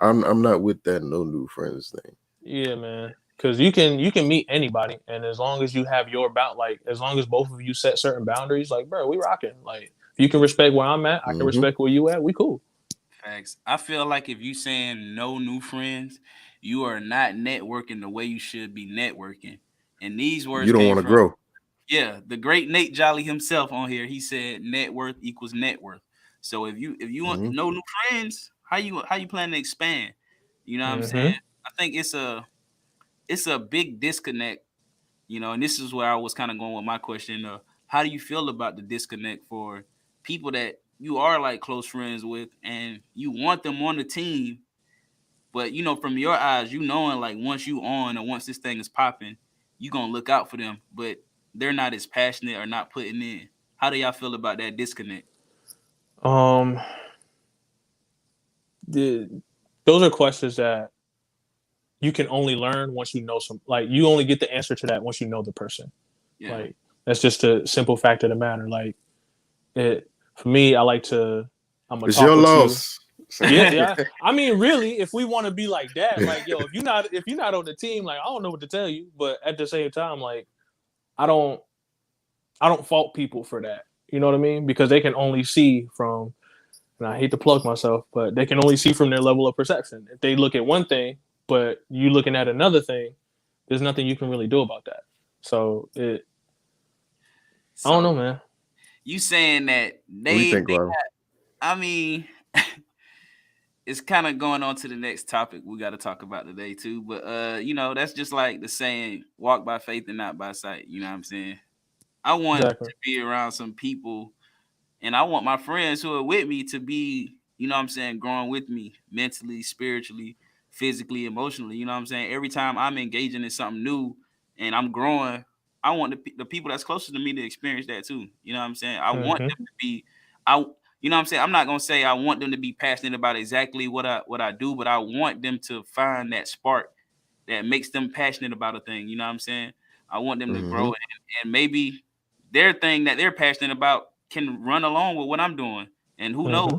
I'm not with that no new friends thing.
Yeah, man. Because you can meet anybody, and as long as you have your like, as long as both of you set certain boundaries, like, bro, we rocking. Like, you can respect where I'm at, I can
Mm-hmm.
respect where you at. We cool.
facts. I feel like if you saying no new friends, you are not networking the way you should be networking. And these words
You don't
came
want to
from,
grow.
yeah, the great Nate Jolley himself on here. He said net worth equals net worth. So if you want
Mm-hmm.
no new friends, how you plan to expand? You know what I'm saying?
Mm-hmm.
I think it's a big disconnect, and this is where I was kind of going with my question. How do you feel about the disconnect for people that you are like close friends with and you want them on the team, but from your eyes, knowing like once you on or once this thing is popping, you gonna look out for them, but they're not as passionate or not putting in. How do y'all feel about that disconnect?
Um, the, those are questions that you can only learn once you know some. Like, you only get the answer to that once you know the person.
Yeah.
Like, that's just a simple fact of the matter. Like, it for me, I like to. I'm gonna
It's
talk
your
with you.
loss.
Yeah, yeah. I mean, really, if we want to be like that, like, yo, if you're not on the team, like, I don't know what to tell you. But at the same time, like, I don't I don't fault people for that. You know what I mean? Because they can only see from, and I hate to plug myself, but they can only see from their level of perception. If they look at one thing, but you looking at another thing, there's nothing you can really do about that. So I don't
So
know, man.
you saying that
What do you
they,
think, Ron?
I mean, it's kind of going on to the next topic we got to talk about today too. But that's just like the saying, walk by faith and not by sight. You know what I'm saying? I want
Exactly.
to be around some people, and I want my friends who are with me to be, growing with me mentally, spiritually, physically, emotionally. You know what I'm saying? Every time I'm engaging in something new and I'm growing, I want the people that's closer to me to experience that too. You know what I'm saying? I want them
Mm-hmm.
to be, I, you know what I'm saying? I'm not gonna say I want them to be passionate about exactly what I do, but I want them to find that spark that makes them passionate about a thing. You know what I'm saying? I want them to grow,
Mm-hmm.
and maybe their thing that they're passionate about can run along with what I'm doing. And who knows?
Mm-hmm.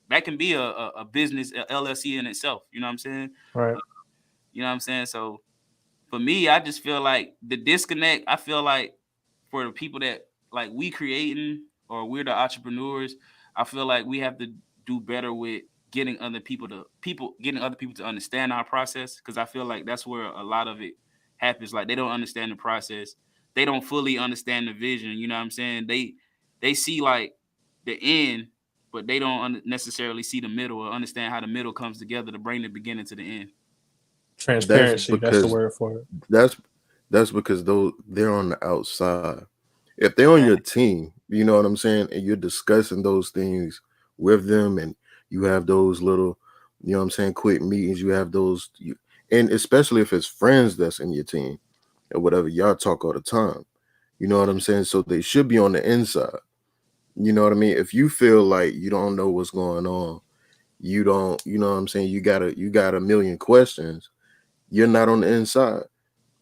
That can be a business, a LLC in itself. You know what I'm saying?
Right.
You know what I'm saying? So for me, I just feel like the disconnect. I feel like for the people that like we creating or we're the entrepreneurs, I feel like we have to do better with getting other people to understand our process, because I feel like that's where a lot of it happens. Like they don't understand the process, they don't fully understand the vision. You know what I'm saying? They see like the end, but they don't necessarily see the middle or understand how the middle comes together to bring the beginning to the end.
That's
Transparency. That's the
because
word for it.
that's that's because they're on the outside. If they're on your team, you know what I'm saying, and you're discussing those things with them, and you have those little, you know what I'm saying, quick meetings. You have and especially if it's friends that's in your team or whatever, y'all talk all the time. You know what I'm saying? So they should be on the inside. You know what I mean? If you feel like you don't know what's going on, you don't, you know what I'm saying, you got a million questions, you're not on the inside.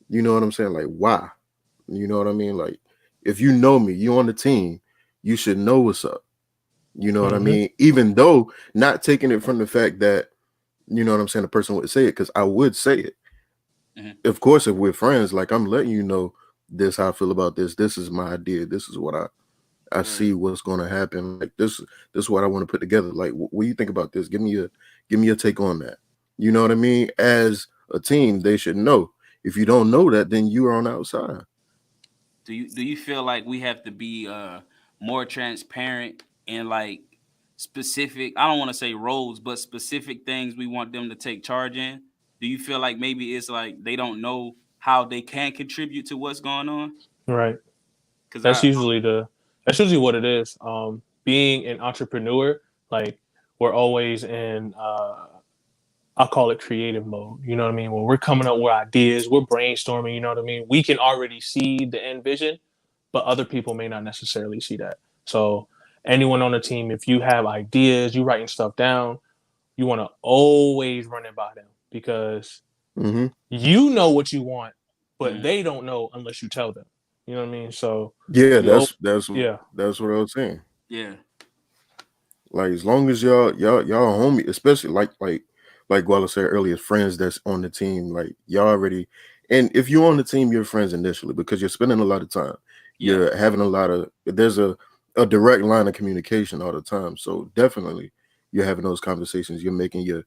You know what I'm saying? Like, why? You know what I mean? Like, if you know me, you on the team, you should know what's up. You know what I
Mm-hmm.
mean? Even though not taking it from the fact that, you know what I'm saying, the person would say it, because I would say it.
Mhm.
Of course, if we're friends, like I'm letting you know this how I feel about this. This is my idea. This is what I
Right.
see what's going to happen. Like this is what I want to put together. Like, what do you think about this? Give me your take on that. You know what I mean? As a team, they should know. If you don't know that, then you are on the outside.
Do you feel like we have to be more transparent and like specific? I don't want to say roles, but specific things we want them to take charge in. Do you feel like maybe it's like they don't know how they can contribute to what's going on?
Right.
Because
That's
I
usually what it is. Being an entrepreneur, like we're always in I call it creative mode. You know what I mean? When we're coming up with ideas, we're brainstorming, you know what I mean? We can already see the end vision, but other people may not necessarily see that. So anyone on the team, if you have ideas, you writing stuff down, you want to always run it by them because
Mm-hmm.
you know what you want, but
Mhm.
they don't know unless you tell them. You know what I mean? So
Yeah,
you, yeah,
that's what I was saying.
Yeah,
Like, as long as y'all homie, especially like Guala said earlier, friends that's on the team, like y'all already. And if you're on the team, you're friends initially because you're spending a lot of time.
yeah,
You're having a lot of there's a direct line of communication all the time. So definitely you're having those conversations. You're making your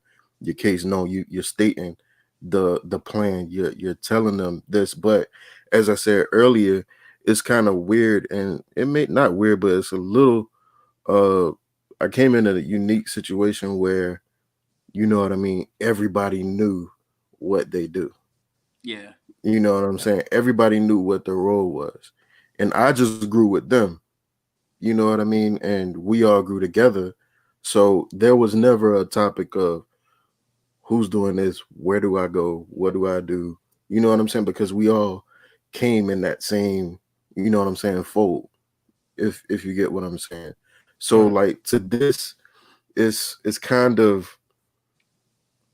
case known. You're stating the plan. You're telling them this. But as I said earlier, it's kind of weird, and it may not weird, but it's a little uh I came in a unique situation where, you know what I mean, everybody knew what they do.
yeah,
You know what I'm saying? Everybody knew what their role was. And I just grew with them. You know what I mean? And we all grew together. So there was never a topic of who's doing this, where do I go, what do I do? You know what I'm saying? Because we all came in that same, you know what I'm saying, fold. If you get what I'm saying. So
right,
like to this, it's kind of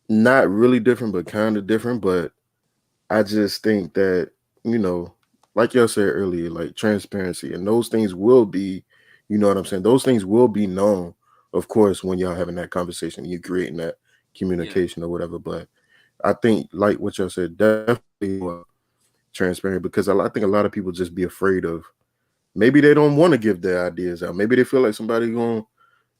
not really different, but kind of different. But I just think that, you know, like y'all said earlier, like transparency and those things will be, you know what I'm saying? Those things will be known, of course, when y'all having that conversation, you're creating that
yeah,
communication or whatever. But I think, like what y'all said, definitely more transparent because I think a lot of people just be afraid of maybe they don't want to give their ideas out. Maybe they feel like somebody going,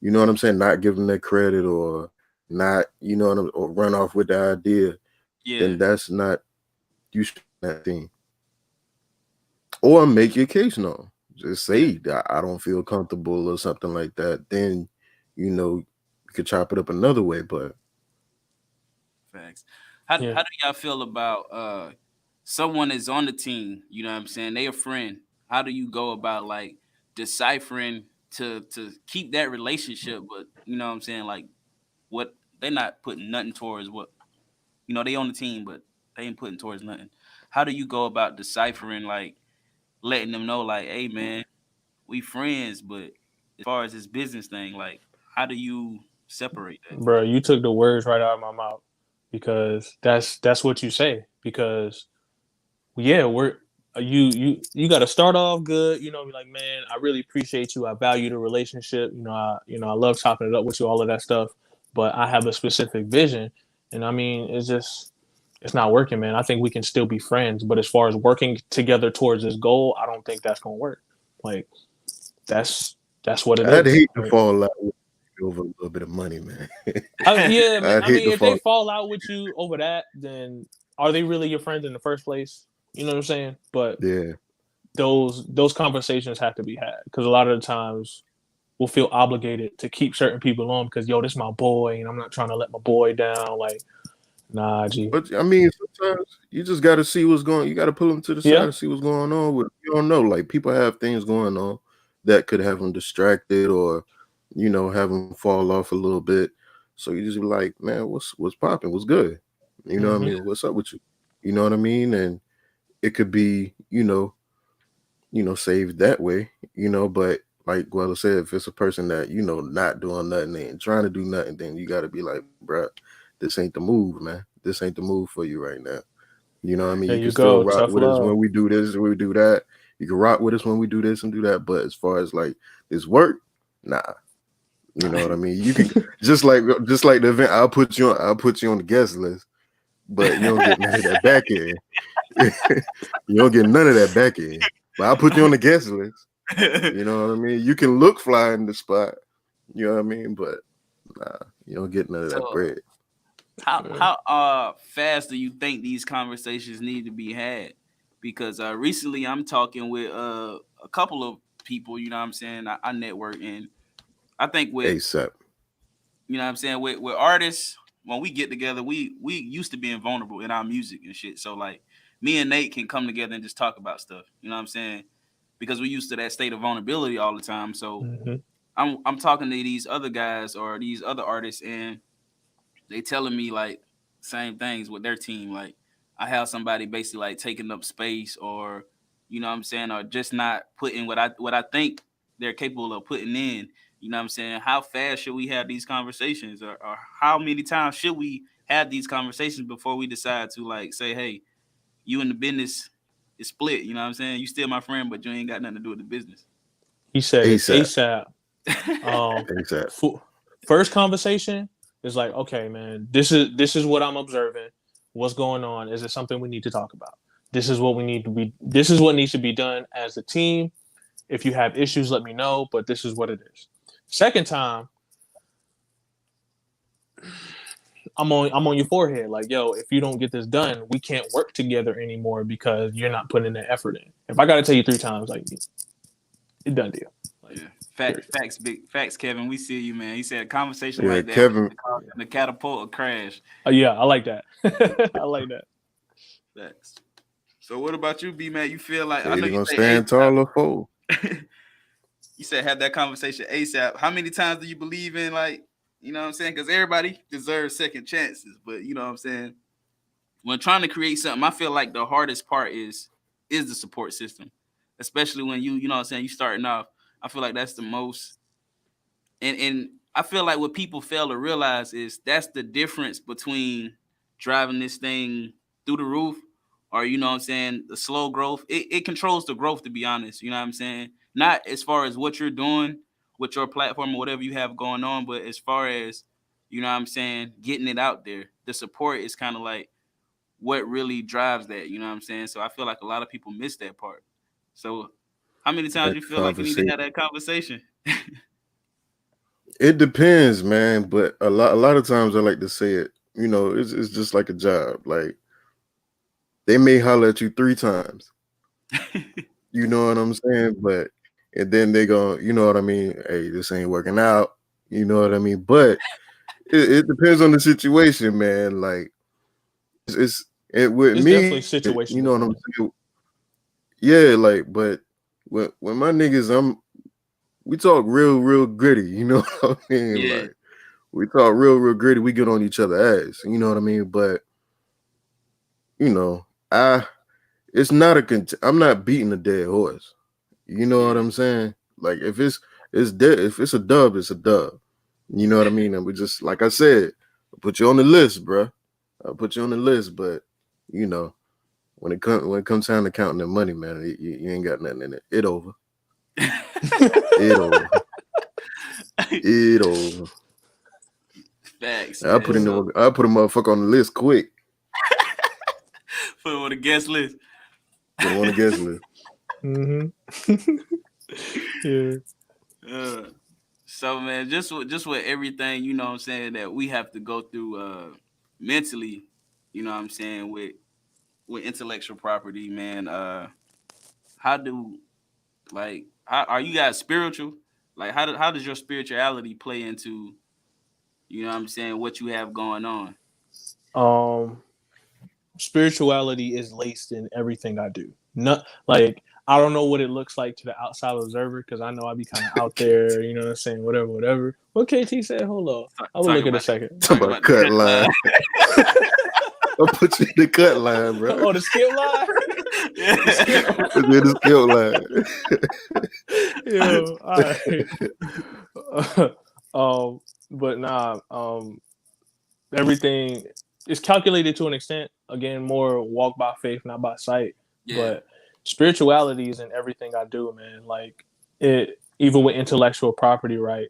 you know what I'm saying, not give them their credit or not, you know what I'm, or run off with the idea.
yeah,
Then that's not you should that thing. Or make your case known. Just
yeah.
say that I don't feel comfortable or something like that. Then, you know, you could chop it up another way. But
Facts. How
yeah,
do y'all feel about someone is on the team, you know what I'm saying? They a friend. How do you go about like deciphering to keep that relationship, but you know what I'm saying, like what they're not putting nothing towards what they on the team, but they ain't putting towards nothing. How do you go about deciphering like letting them know like, hey man, we friends, but as far as this business thing, like how do you separate that?
bro, you took the words right out of my mouth because that's what you say because yeah, we're you got to start off good. You know, be like, man, I really appreciate you. I value the relationship. I love chopping it up with you, all of that stuff. But I have a specific vision, and I mean, it's not working, man. I think we can still be friends, but as far as working together towards this goal, I don't think that's gonna work. Like that's that's what it
I'd
is.
hate to
Like,
fall out with you over a little bit of money, man.
yeah, man.
I'd
I
hate
mean,
to
if they
fall.
fall out with you over that, then are they really your friends in the first place? You know what I'm saying? But
Yeah.
those conversations have to be had because a lot of the times we'll feel obligated to keep certain people on because yo, this is my boy, and I'm not trying to let my boy down. Like, nah, G.
But I mean, sometimes you just got to see what's going. You got to pull them to the side
Yeah,
and see what's going on. With you don't know, like people have things going on that could have them distracted or, you know, have them fall off a little bit. So you just be like, man, what's popping? What's good? You know what I
hmm
mean? What's up with you? You know what I mean? And it could be, saved that way. But like Guella said, if it's a person that not doing nothing and trying to do nothing, then you got to be like, bruh, this ain't the move, man. This ain't the move for you right now. You know what I
Right.
mean?
there
You can
you
still
go.
rock
Tough
with us
love.
when we do this, when we do that. You can rock with us when we do this and do that. But as far as like this work, nah. You know what I mean? You can just like the event. I'll put you on the guest list, but you don't get none of that back end. You don't get none of that back end. But I'll put you on the guest list. You know what I mean? You can look fly in the spot. You know what I mean? But nah, you don't get none of that bread.
How fast do you think these conversations need to be had? Because recently I'm talking with a couple of people, you know what I'm saying? I network, and I think with
ASAP.
You know what I'm saying? With artists, when we get together, we used to being vulnerable in our music and shit. So like me and Nate can come together and just talk about stuff. You know what I'm saying? Because we used to that state of vulnerability all the time. So I'm talking to these other guys or these other artists, and they telling me like same things with their team. Like I have somebody basically like taking up space, or you know what I'm saying, or just not putting what I think they're capable of putting in. You know what I'm saying? How fast should we have these conversations, or how many times should we have these conversations before we decide to like say, hey, you in the business is split. You know what I'm saying? You still my friend, but you ain't got nothing to do with the business.
He said
ASAP.
ASAP. First conversation is like, okay, man, this is what I'm observing. What's going on? Is it something we need to talk about? This is what we need to be. This is what needs to be done as a team. If you have issues, let me know. But this is what it is. Second time, I'm on your forehead. Like, yo, if you don't get this done, we can't work together anymore because you're not putting that effort in. If I got to tell you 3 times, like, it's done deal. Like,
Facts, Kevin. We see you, man. He said a conversation like that.
Kevin,
the catapult or crash.
Yeah, I like that. I like that.
Facts. So what about you, B man? You feel like
I
know
you
you
gonna stand tall or fall?
You said have that conversation ASAP. How many times do you believe in, like, you know what I'm saying? Because everybody deserves second chances, but you know what I'm saying? When trying to create something, I feel like the hardest part is the support system, especially when you know what I'm saying, you starting off. I feel like that's the most, and I feel like what people fail to realize is that's the difference between driving this thing through the roof, or you know what I'm saying, the slow growth. It controls the growth, to be honest. You know what I'm saying? Not as far as what you're doing with your platform or whatever you have going on, but as far as, you know what I'm saying, getting it out there. The support is kind of like what really drives that, you know what I'm saying? So I feel like a lot of people miss that part. So how many times you feel like you need to have that conversation?
It depends, man. But a lot of times I like to say it, you know, it's just like a job. Like they may holler at you 3 times. You know what I'm saying? But and then they go, you know what I mean? Hey, this ain't working out. You know what I mean? But it depends on the situation, man. Like it's with me,
definitely situational.
You know what I'm saying? Yeah, like, but when my niggas, we talk real gritty. You know what I mean?
Yeah.
Like we talk real gritty. We get on each other's ass. You know what I mean? But you know, it's not I'm not beating a dead horse. You know what I'm saying? Like if it's dead, if it's a dub, it's a dub. You know what I mean? And we just, like I said, I'll put you on the list, bro. I'll put you on the list, but you know, when it comes time to counting the money, man, you ain't got nothing in it. It over. It over. It over.
Facts.
I put a motherfucker on the list quick.
Put him on the guest list.
Put him on the guest list.
Yeah.
So man, just with everything, you know what I'm saying, that we have to go through mentally, you know what I'm saying, with intellectual property, man. How are you guys spiritual? Like how does your spirituality play into, you know what I'm saying, what you have going on?
Spirituality is laced in everything I do. Not like I don't know what it looks like to the outside observer because I know I be kind of out there, you know what I'm saying, whatever. What KT said, hold on, I will look in a second.
Talk about cut line. I'll put you in the cut line, bro.
Oh, the skip line.
The
skip line. Yeah, all right. But nah, everything is calculated to an extent. Again, more walk by faith, not by sight. Yeah. But spirituality is in everything I do, man. Like it, even with intellectual property, right?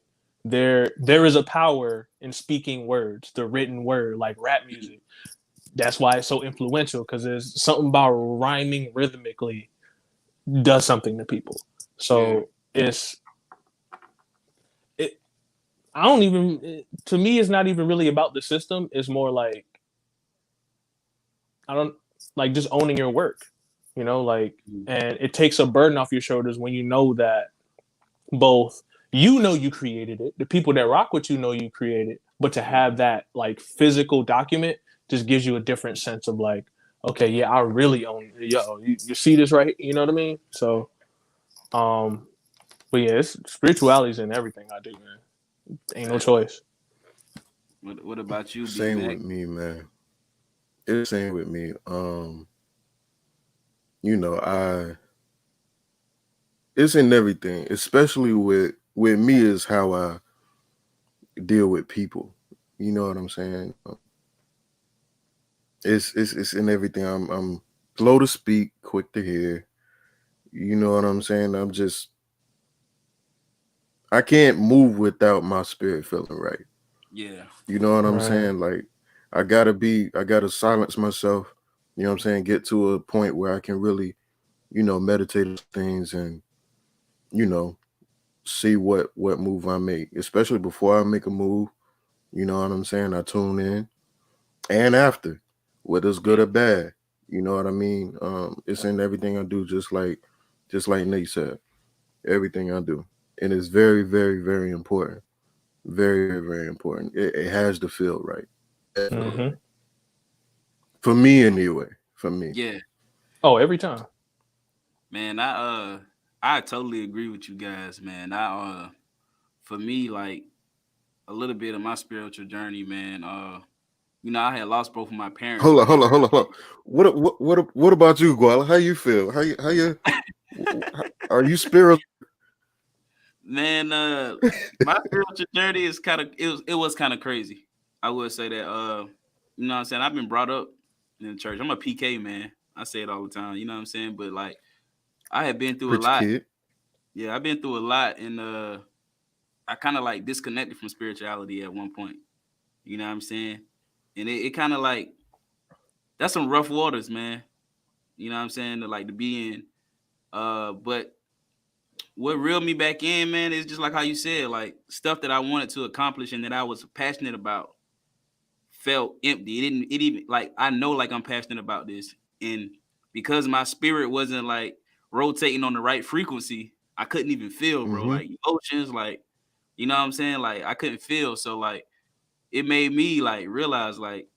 there is a power in speaking words, the written word, like rap music. That's why it's so influential, because there's something about rhyming rhythmically does something to people. So I don't even, to me, it's not even really about the system. It's more like, I don't like just owning your work, like, and it takes a burden off your shoulders when you know that both you created it, the people that rock with you created, but to have that like physical document just gives you a different sense of like, okay, yeah, I really own it. Yo, you see this right? You know what I mean? So, but yeah, it's spirituality's in everything I do, man. Ain't no choice.
What about you, B
Same
Mac?
with me, man. It's same with me. You know, it's in everything, especially with me is how I deal with people. You know what I'm saying? It's in everything. I'm slow to speak, quick to hear. You know what I'm saying? I can't move without my spirit feeling right.
Yeah.
You know what I'm
Right.
saying? Like I gotta silence myself. You know what I'm saying? Get to a point where I can really, meditate on things and, see what move I make, especially before I make a move. You know what I'm saying? I tune in and after, whether it's good or bad. You know what I mean? It's in everything I do, just like Nate said. Everything I do, and it's very, very, very important. Very, very, very important. It has to feel right.
Mm-hmm.
For me, anyway. For me.
Yeah.
Oh, every time.
Man, I totally agree with you guys, man. For me, like a little bit of my spiritual journey, man. I had lost both of my parents.
Hold on. What about you, Guala? How you feel? How you are you spiritual?
Man, my spiritual journey is it was kind of crazy. I would say that you know what I'm saying? I've been brought up in the church. I'm a PK, man. I say it all the time, you know what I'm saying? But like I have been through a
Preach,
lot.
kid.
Yeah, I've been through a lot, and I kind of like disconnected from spirituality at one point. You know what I'm saying? And it kind of like that's some rough waters, man. You know what I'm saying? To be in. But what reeled me back in, man, is just like how you said, like stuff that I wanted to accomplish and that I was passionate about felt empty. It even like I know like I'm passionate about this. And because my spirit wasn't like rotating on the right frequency, I couldn't even feel, bro.
Mm-hmm.
Like emotions, like you know what I'm saying? Like I couldn't feel. So like it made me like realize like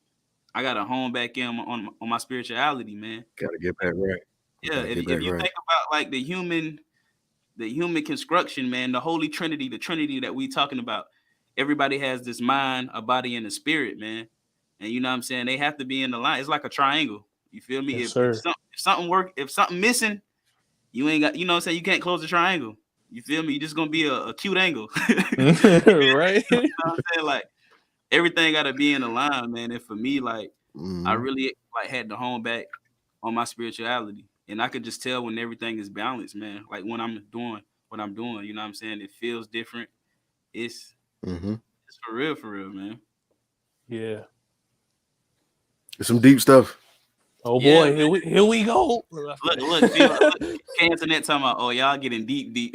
I gotta hone back in on my spirituality, man.
Gotta get back right.
Yeah,
Gotta
if
get
you
back right.
think about like the human construction, man, the holy trinity, the trinity that we talking about, everybody has this mind, a body, and a spirit, man. And you know what I'm saying? They have to be in the line. It's like a triangle. You feel me?
Yes,
If
sir.
something missing, you ain't got, you know what I'm saying? You can't close the triangle. You feel me? You're just gonna be a cute angle. You
Right.
know what I'm saying? Like everything gotta be in the line, man. And for me, like I
Mm-hmm.
really like had to hone back on my spirituality. And I could just tell when everything is balanced, man. Like when I'm doing what I'm doing, you know what I'm saying? It feels different. It's
Mm-hmm.
it's for real, man.
Yeah.
It's some deep stuff.
Oh
Yeah,
boy,
man.
here we go.
Look, feel look, Internet talking about, oh, y'all getting deep.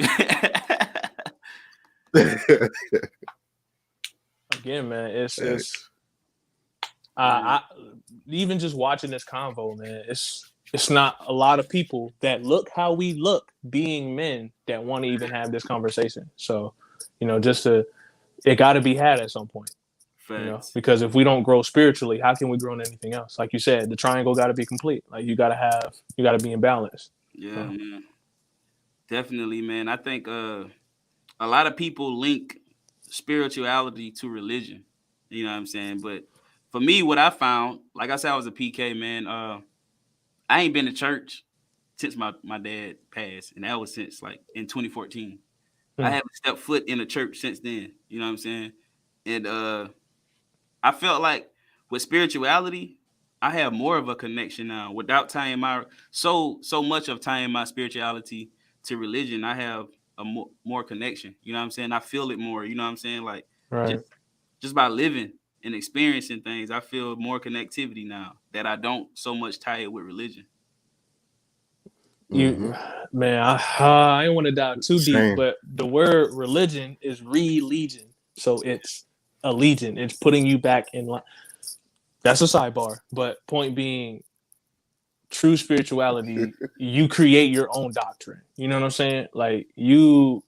Again, man, it's
Facts.
I even just watching this convo, man, it's not a lot of people that look how we look being men that want to even have this conversation. So, it got to be had at some point,
Facts.
because if we don't grow spiritually, how can we grow in anything else? Like you said, the triangle got to be complete. Like you got to be in balance.
Yeah,
So,
man. Definitely, man. I think a lot of people link spirituality to religion. You know what I'm saying? But for me, what I found, like I said, I was a PK, man. I ain't been to church since my dad passed, and that was since like in 2014. I
Hmm.
haven't stepped foot in a church since then. You know what I'm saying? And I felt like with spirituality, I have more of a connection now without tying my so much of tying my spirituality to religion. I have more connection. You know what I'm saying? I feel it more. You know what I'm saying? Like
Right.
just by living and experiencing things, I feel more connectivity now that I don't so much tie it with religion.
You,
Mm-hmm.
man, I ain't want to dive too deep,
Same.
but the word religion is religion, so it's a legion. It's putting you back in line. That's a sidebar, but point being, true spirituality, you create your own doctrine. You know what I'm saying? Like you're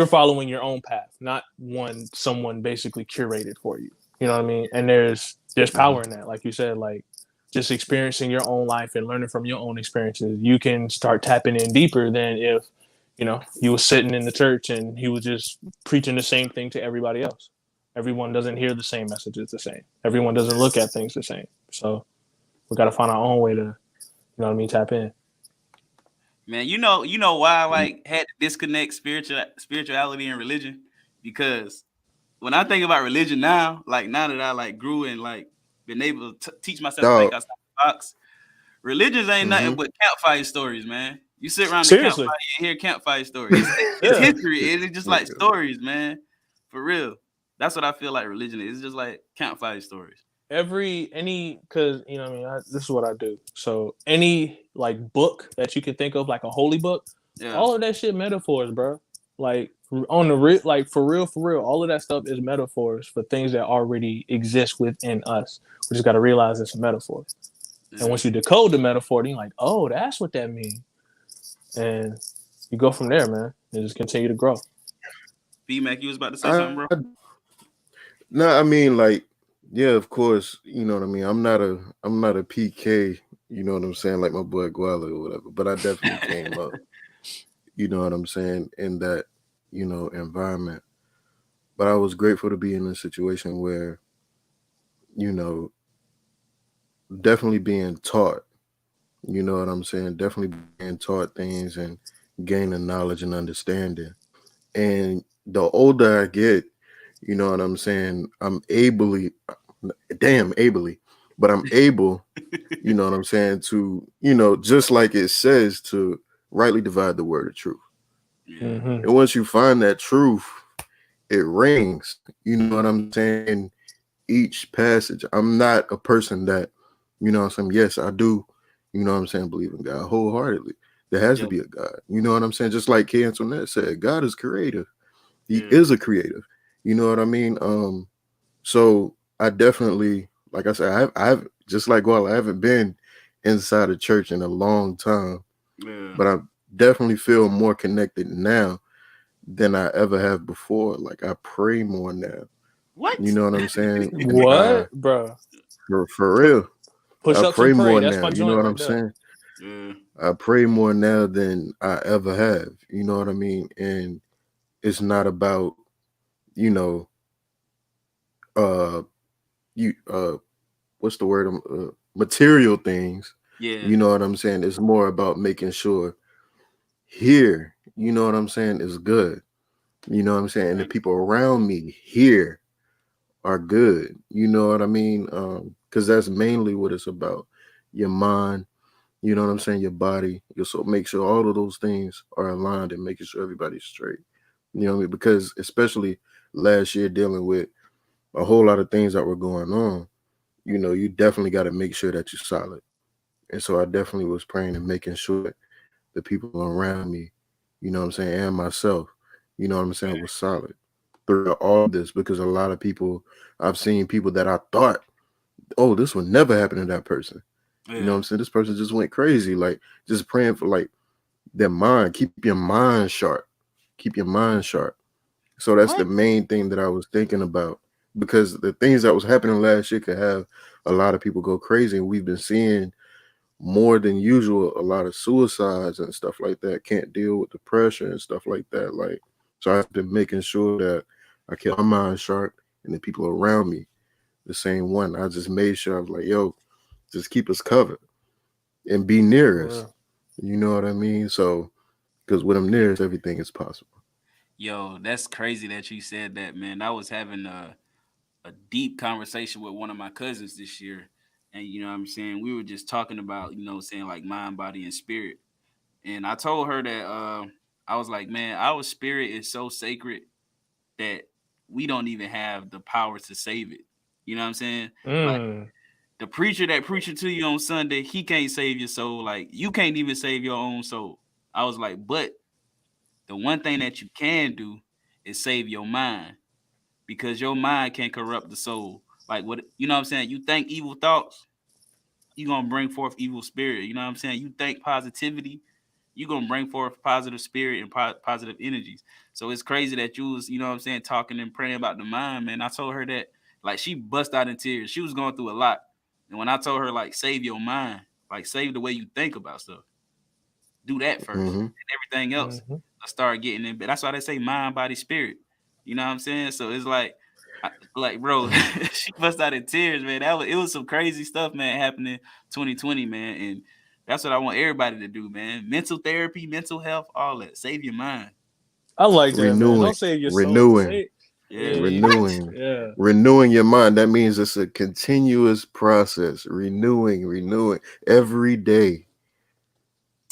following your own path, not one someone basically curated for you. You know what I mean? And there's power in that, like you said, like just experiencing your own life and learning from your own experiences. You can start tapping in deeper than if you was sitting in the church and he was just preaching the same thing to everybody else. Everyone doesn't hear the same messages the same. Everyone doesn't look at things the same. So we got to find our own way to, tap in.
Man, you know why I like had to disconnect spirituality and religion? Because when I think about religion now, like now that I like grew and like been able to teach myself to think
Dog.
outside the box, religions ain't
Mm-hmm.
nothing but campfire stories, man. You sit around the campfire
Seriously.
and hear campfire stories. It's
Yeah.
history. It's just like stories, man. For real. That's what I feel like religion is. It's just like campfire stories.
Because this is what I do. So any like book that you can think of, like a holy book,
Yeah.
all of that shit metaphors, bro. Like like for real, all of that stuff is metaphors for things that already exist within us. We just got to realize it's a metaphor. And
Yeah.
once you decode the metaphor, then you're like, oh, that's what that means. And you go from there, man, and just continue to grow.
Mack, you was about to say something, bro?
No, I mean, like, yeah, of course, you know what I mean. I'm not a PK, you know what I'm saying, like my boy Guala or whatever. But I definitely came up, you know what I'm saying, in that, environment. But I was grateful to be in a situation where, you know, definitely being taught, you know what I'm saying, definitely being taught things and gaining knowledge and understanding. And the older I get, you know what I'm saying, ably, but I'm able, you know what I'm saying, to, just like it says, to rightly divide the word of truth.
Yeah.
Mm-hmm.
And once you find that truth, it rings, you know what I'm saying, each passage. I'm not a person that, you know what I'm saying, yes, I do, you know what I'm saying, believe in God wholeheartedly. There has to
Yep.
be a God. You know what I'm saying? Just like K. Antoinette said, God is creative. He
Yeah.
is a creative. You know what I mean? So I definitely, like I said, I've just like I haven't been inside a church in a long time,
Yeah.
but I definitely feel more connected now than I ever have before. Like I pray more now.
What?
You know what I'm saying? And
What, bro?
for real,
Push
I
ups and
pray
pray.
more
That's
now.
my
You know
joint
what
right
I'm
there.
saying?
Yeah.
I pray more now than I ever have. You know what I mean? And it's not about, you know, uh, you what's the word? Material things.
Yeah.
You know what I'm saying? It's more about making sure here, you know what I'm saying, is good. You know what I'm saying? And the people around me here are good. You know what I mean? Because that's mainly what it's about. Your mind, you know what I'm saying, your body, your soul. Make sure all of those things are aligned and making sure everybody's straight. You know what I mean? Because especially last year dealing with a whole lot of things that were going on, you definitely got to make sure that you're solid. And so I definitely was praying and making sure the people around me, you know what I'm saying, and myself, you know what I'm saying, was solid throughout all of this. Because a lot of people, I've seen people that I thought, oh, this would never happen to that person.
Yeah.
You know what I'm saying? This person just went crazy. Like just praying for like their mind. Keep your mind sharp. Keep your mind sharp. So that's the
What?
main thing that I was thinking about. Because the things that was happening last year could have a lot of people go crazy. And we've been seeing more than usual a lot of suicides and stuff like that. Can't deal with the pressure and stuff like that. Like, so I've been making sure that I kept my mind sharp and the people around me the same one. I just made sure I was like, yo, just keep us covered and be near us. You know what I mean? So, because with them near us, everything is possible.
Yo, that's crazy that you said that, man. I was having a deep conversation with one of my cousins this year. And you know what I'm saying? We were just talking about, saying like mind, body, and spirit. And I told her that I was like, man, our spirit is so sacred that we don't even have the power to save it. You know what I'm saying? Like the preacher that preaching to you on Sunday, he can't save your soul. Like you can't even save your own soul. I was like, but the one thing that you can do is save your mind because your mind can corrupt the soul. Like what you know what I'm saying? You think evil thoughts, you're gonna bring forth evil spirit. You know what I'm saying? You think positivity, you're gonna bring forth positive spirit and positive energies. So it's crazy that you was, you know what I'm saying, talking and praying about the mind, man. I told her that like she bust out in tears. She was going through a lot. And when I told her like save your mind, like save the way you think about stuff, do that first.
Mm-hmm.
And everything else will start getting in. But that's why they say mind, body, spirit. You know what I'm saying? So it's like bro, she bust out in tears, man. It was some crazy stuff, man, happening 2020, man. And that's what I want everybody to do, man. Mental therapy, mental health, all that. Save your mind.
I like that, man.
Renewing,
Don't save your soul.
renewing,
Yeah.
renewing,
Yeah.
renewing your mind. That means it's a continuous process. Renewing every day,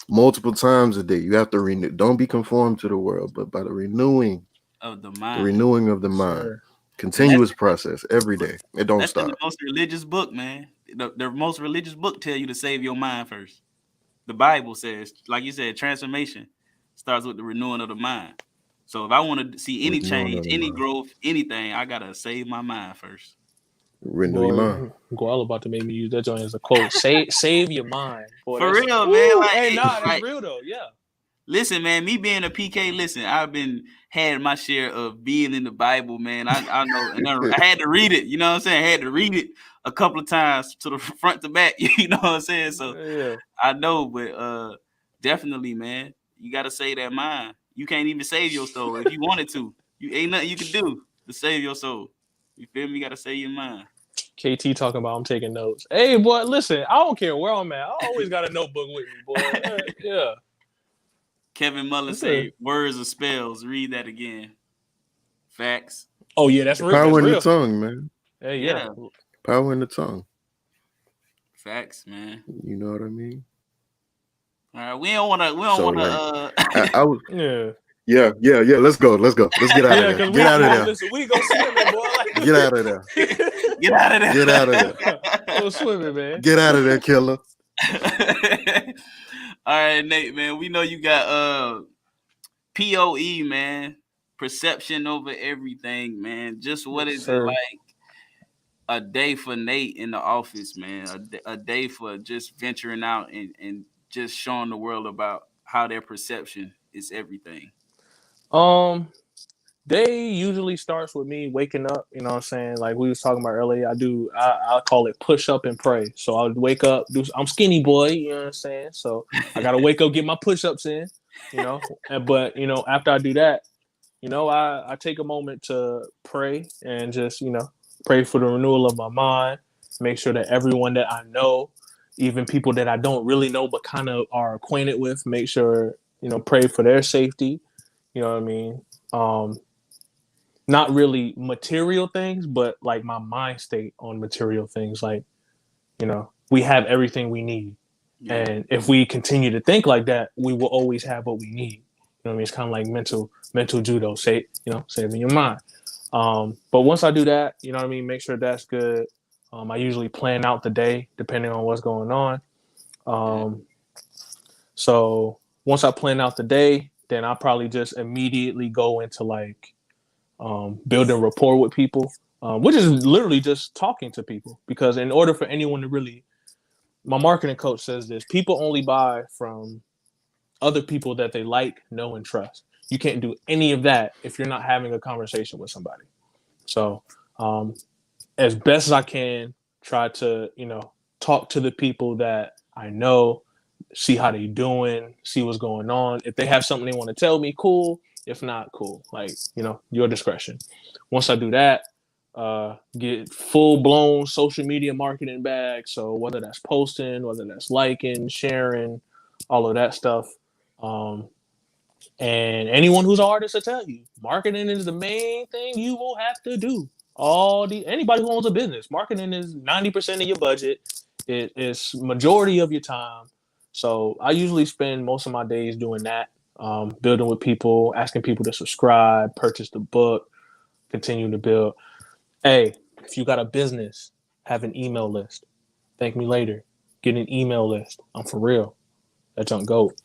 multiple times a day. You have to renew. Don't be conformed to the world, but by the renewing
Of the
the
mind.
renewing of the mind.
Sure.
Continuous process every day. It don't
That's in
stop.
the most religious book, man. The most religious book tell you to save your mind first. The Bible says, like you said, transformation starts with the renewing of the mind. So if I want to see any
Renewing
change,
of the
any
mind.
growth, anything, I gotta save my mind first.
Renew your mind.
Guala about to make me use that joint as a quote. Save your mind. Boy,
For
that's,
real, man. Like,
hey, nah, that's
like,
real though. Yeah.
listen, man. Me being a PK, listen, I've been had my share of being in the Bible, man. I know, and I had to read it. You know what I'm saying? I had to read it a couple of times to the front to back. You know what I'm saying? So
Yeah.
I know, but definitely, man, you gotta save that mind. You can't even save your soul if you wanted to. You ain't nothing you can do to save your soul. You feel me? You gotta save your mind.
KT talking about I'm taking notes. Hey, boy, listen, I don't care where I'm at. I always got a notebook with me, boy. Yeah.
Kevin Mullen say words or spells. Read that again. Facts.
Oh yeah, that's real. That's
Power in the
real.
tongue, man.
Hey, yeah.
Power in the tongue.
Facts, man.
You know what I mean?
All right, we don't want to.
I was.
Yeah.
Yeah. Let's go. Let's get out of there. Get out of there.
Listen, we go swimming, boy. Like,
Get out of there.
Get out of there.
Get out of there.
Go swimming, man.
Get out of there, killer.
All right, Nate, man. We know you got POE, man. Perception over everything, man. Just what is it like a day for Nate in the office, man? A day for just venturing out and just showing the world about how their perception is everything.
Day usually starts with me waking up, you know what I'm saying? Like we was talking about earlier, I call it push up and pray. So I would wake up, I'm skinny boy, you know what I'm saying? So I gotta wake up, get my push-ups in, you know. But you know, after I do that, you know, I take a moment to pray and just, you know, pray for the renewal of my mind, make sure that everyone that I know, even people that I don't really know but kind of are acquainted with, make sure, you know, pray for their safety. You know what I mean? Not really material things, but like my mind state on material things. Like, you know, we have everything we need. Yeah. And if we continue to think like that, we will always have what we need. You know what I mean? It's kind of like mental judo, saving your mind. But once I do that, you know what I mean? Make sure that's good. I usually plan out the day depending on what's going on. So once I plan out the day, then I'll probably just immediately go into like, building rapport with people, which is literally just talking to people. Because in order for anyone to really, my marketing coach says this, people only buy from other people that they like, know, and trust. You can't do any of that if you're not having a conversation with somebody. So as best as I can, try to, you know, talk to the people that I know, see how they doing, see what's going on. If they have something they want to tell me, cool. If not, cool. Like, you know, your discretion. Once I do that, get full-blown social media marketing bag. So whether that's posting, whether that's liking, sharing, all of that stuff. And anyone who's an artist will tell you, marketing is the main thing you will have to do. Anybody who owns a business, marketing is 90% of your budget. It is majority of your time. So I usually spend most of my days doing that, building with people, asking people to subscribe, purchase the book, continue to build. Hey, if you got a business, have an email list. Thank me later. Get an email list. I'm for real. That's on GOAT.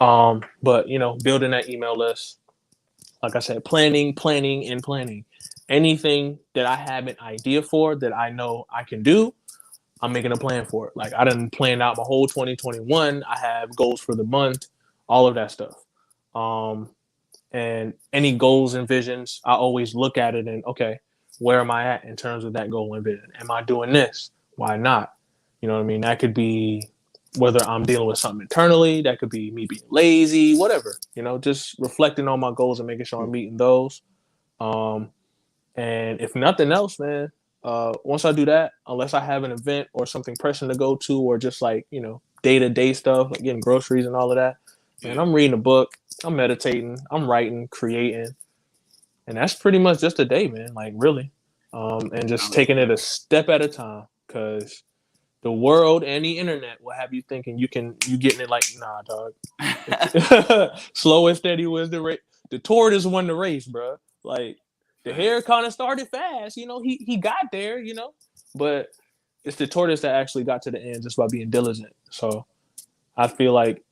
But building that email list, like I said, planning. Anything that I have an idea for that I know I can do, I'm making a plan for it. Like I done planned out my whole 2021. I have goals for the month, all of that stuff. And any goals and visions, I always look at it and okay, where am I at in terms of that goal and vision? Am I doing this? Why not? You know what I mean? That could be whether I'm dealing with something internally, that could be me being lazy, whatever, just reflecting on my goals and making sure I'm meeting those. And if nothing else, man, once I do that, unless I have an event or something pressing to go to, or just like, day-to-day stuff, like getting groceries and all of that, man, I'm reading a book, I'm meditating, I'm writing, creating. And that's pretty much just a day, man, like really. And just taking it a step at a time, because the world and the internet will have you thinking you getting it like, nah, dog. Slow and steady wins the race. The tortoise won the race, bro. Like the hare kind of started fast, he got there, but it's the tortoise that actually got to the end just by being diligent. So I feel like,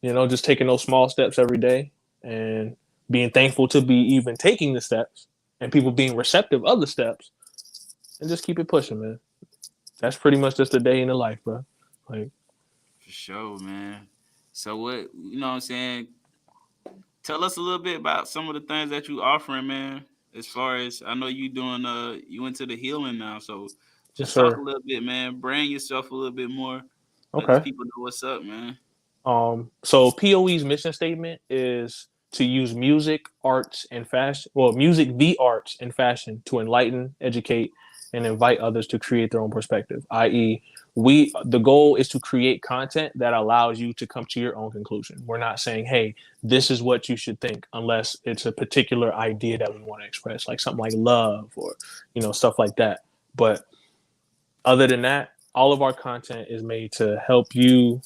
just taking those small steps every day and being thankful to be even taking the steps and people being receptive of the steps, and just keep it pushing, man. That's pretty much just a day in the life, bro. Like,
for sure, man. So what, what I'm saying? Tell us a little bit about some of the things that you offering, man. As far as I know, you doing you into the healing now, so just talk a little bit, man. Brand yourself a little bit more. Let these people know what's up, man.
So POE's mission statement is to use music, arts, and fashion. Well, music, the arts, and fashion to enlighten, educate, and invite others to create their own perspective. I.e., the goal is to create content that allows you to come to your own conclusion. We're not saying, hey, this is what you should think, unless it's a particular idea that we want to express, like something like love or stuff like that. But other than that, all of our content is made to help you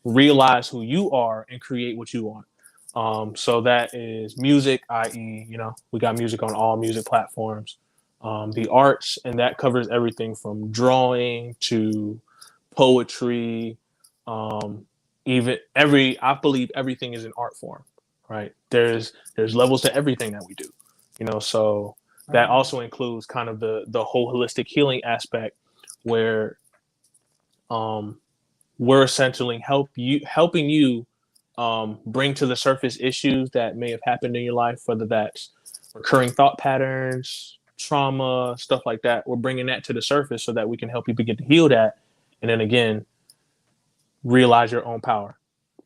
realize who you are and create what you want. So that is music, i.e., we got music on all music platforms. The arts, and that covers everything from drawing to poetry. I believe everything is an art form, right? There's levels to everything that we do, so that also includes kind of the whole holistic healing aspect, where we're essentially helping you bring to the surface issues that may have happened in your life, whether that's recurring thought patterns, trauma, stuff like that. We're bringing that to the surface so that we can help you begin to heal that, and then again realize your own power.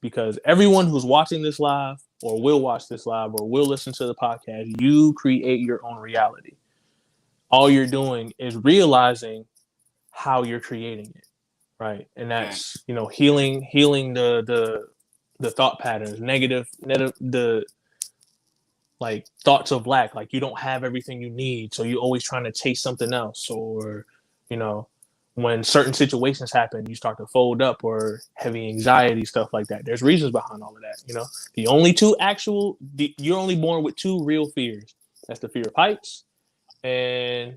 Because everyone who's watching this live, or will watch this live, or will listen to the podcast, you create your own reality. All you're doing is realizing how you're creating it, right? And that's healing the thought patterns, negative the like thoughts of lack, like you don't have everything you need, so you're always trying to chase something else, or when certain situations happen, you start to fold up, or heavy anxiety, stuff like that. There's reasons behind all of that. You're only born with two real fears. That's the fear of heights and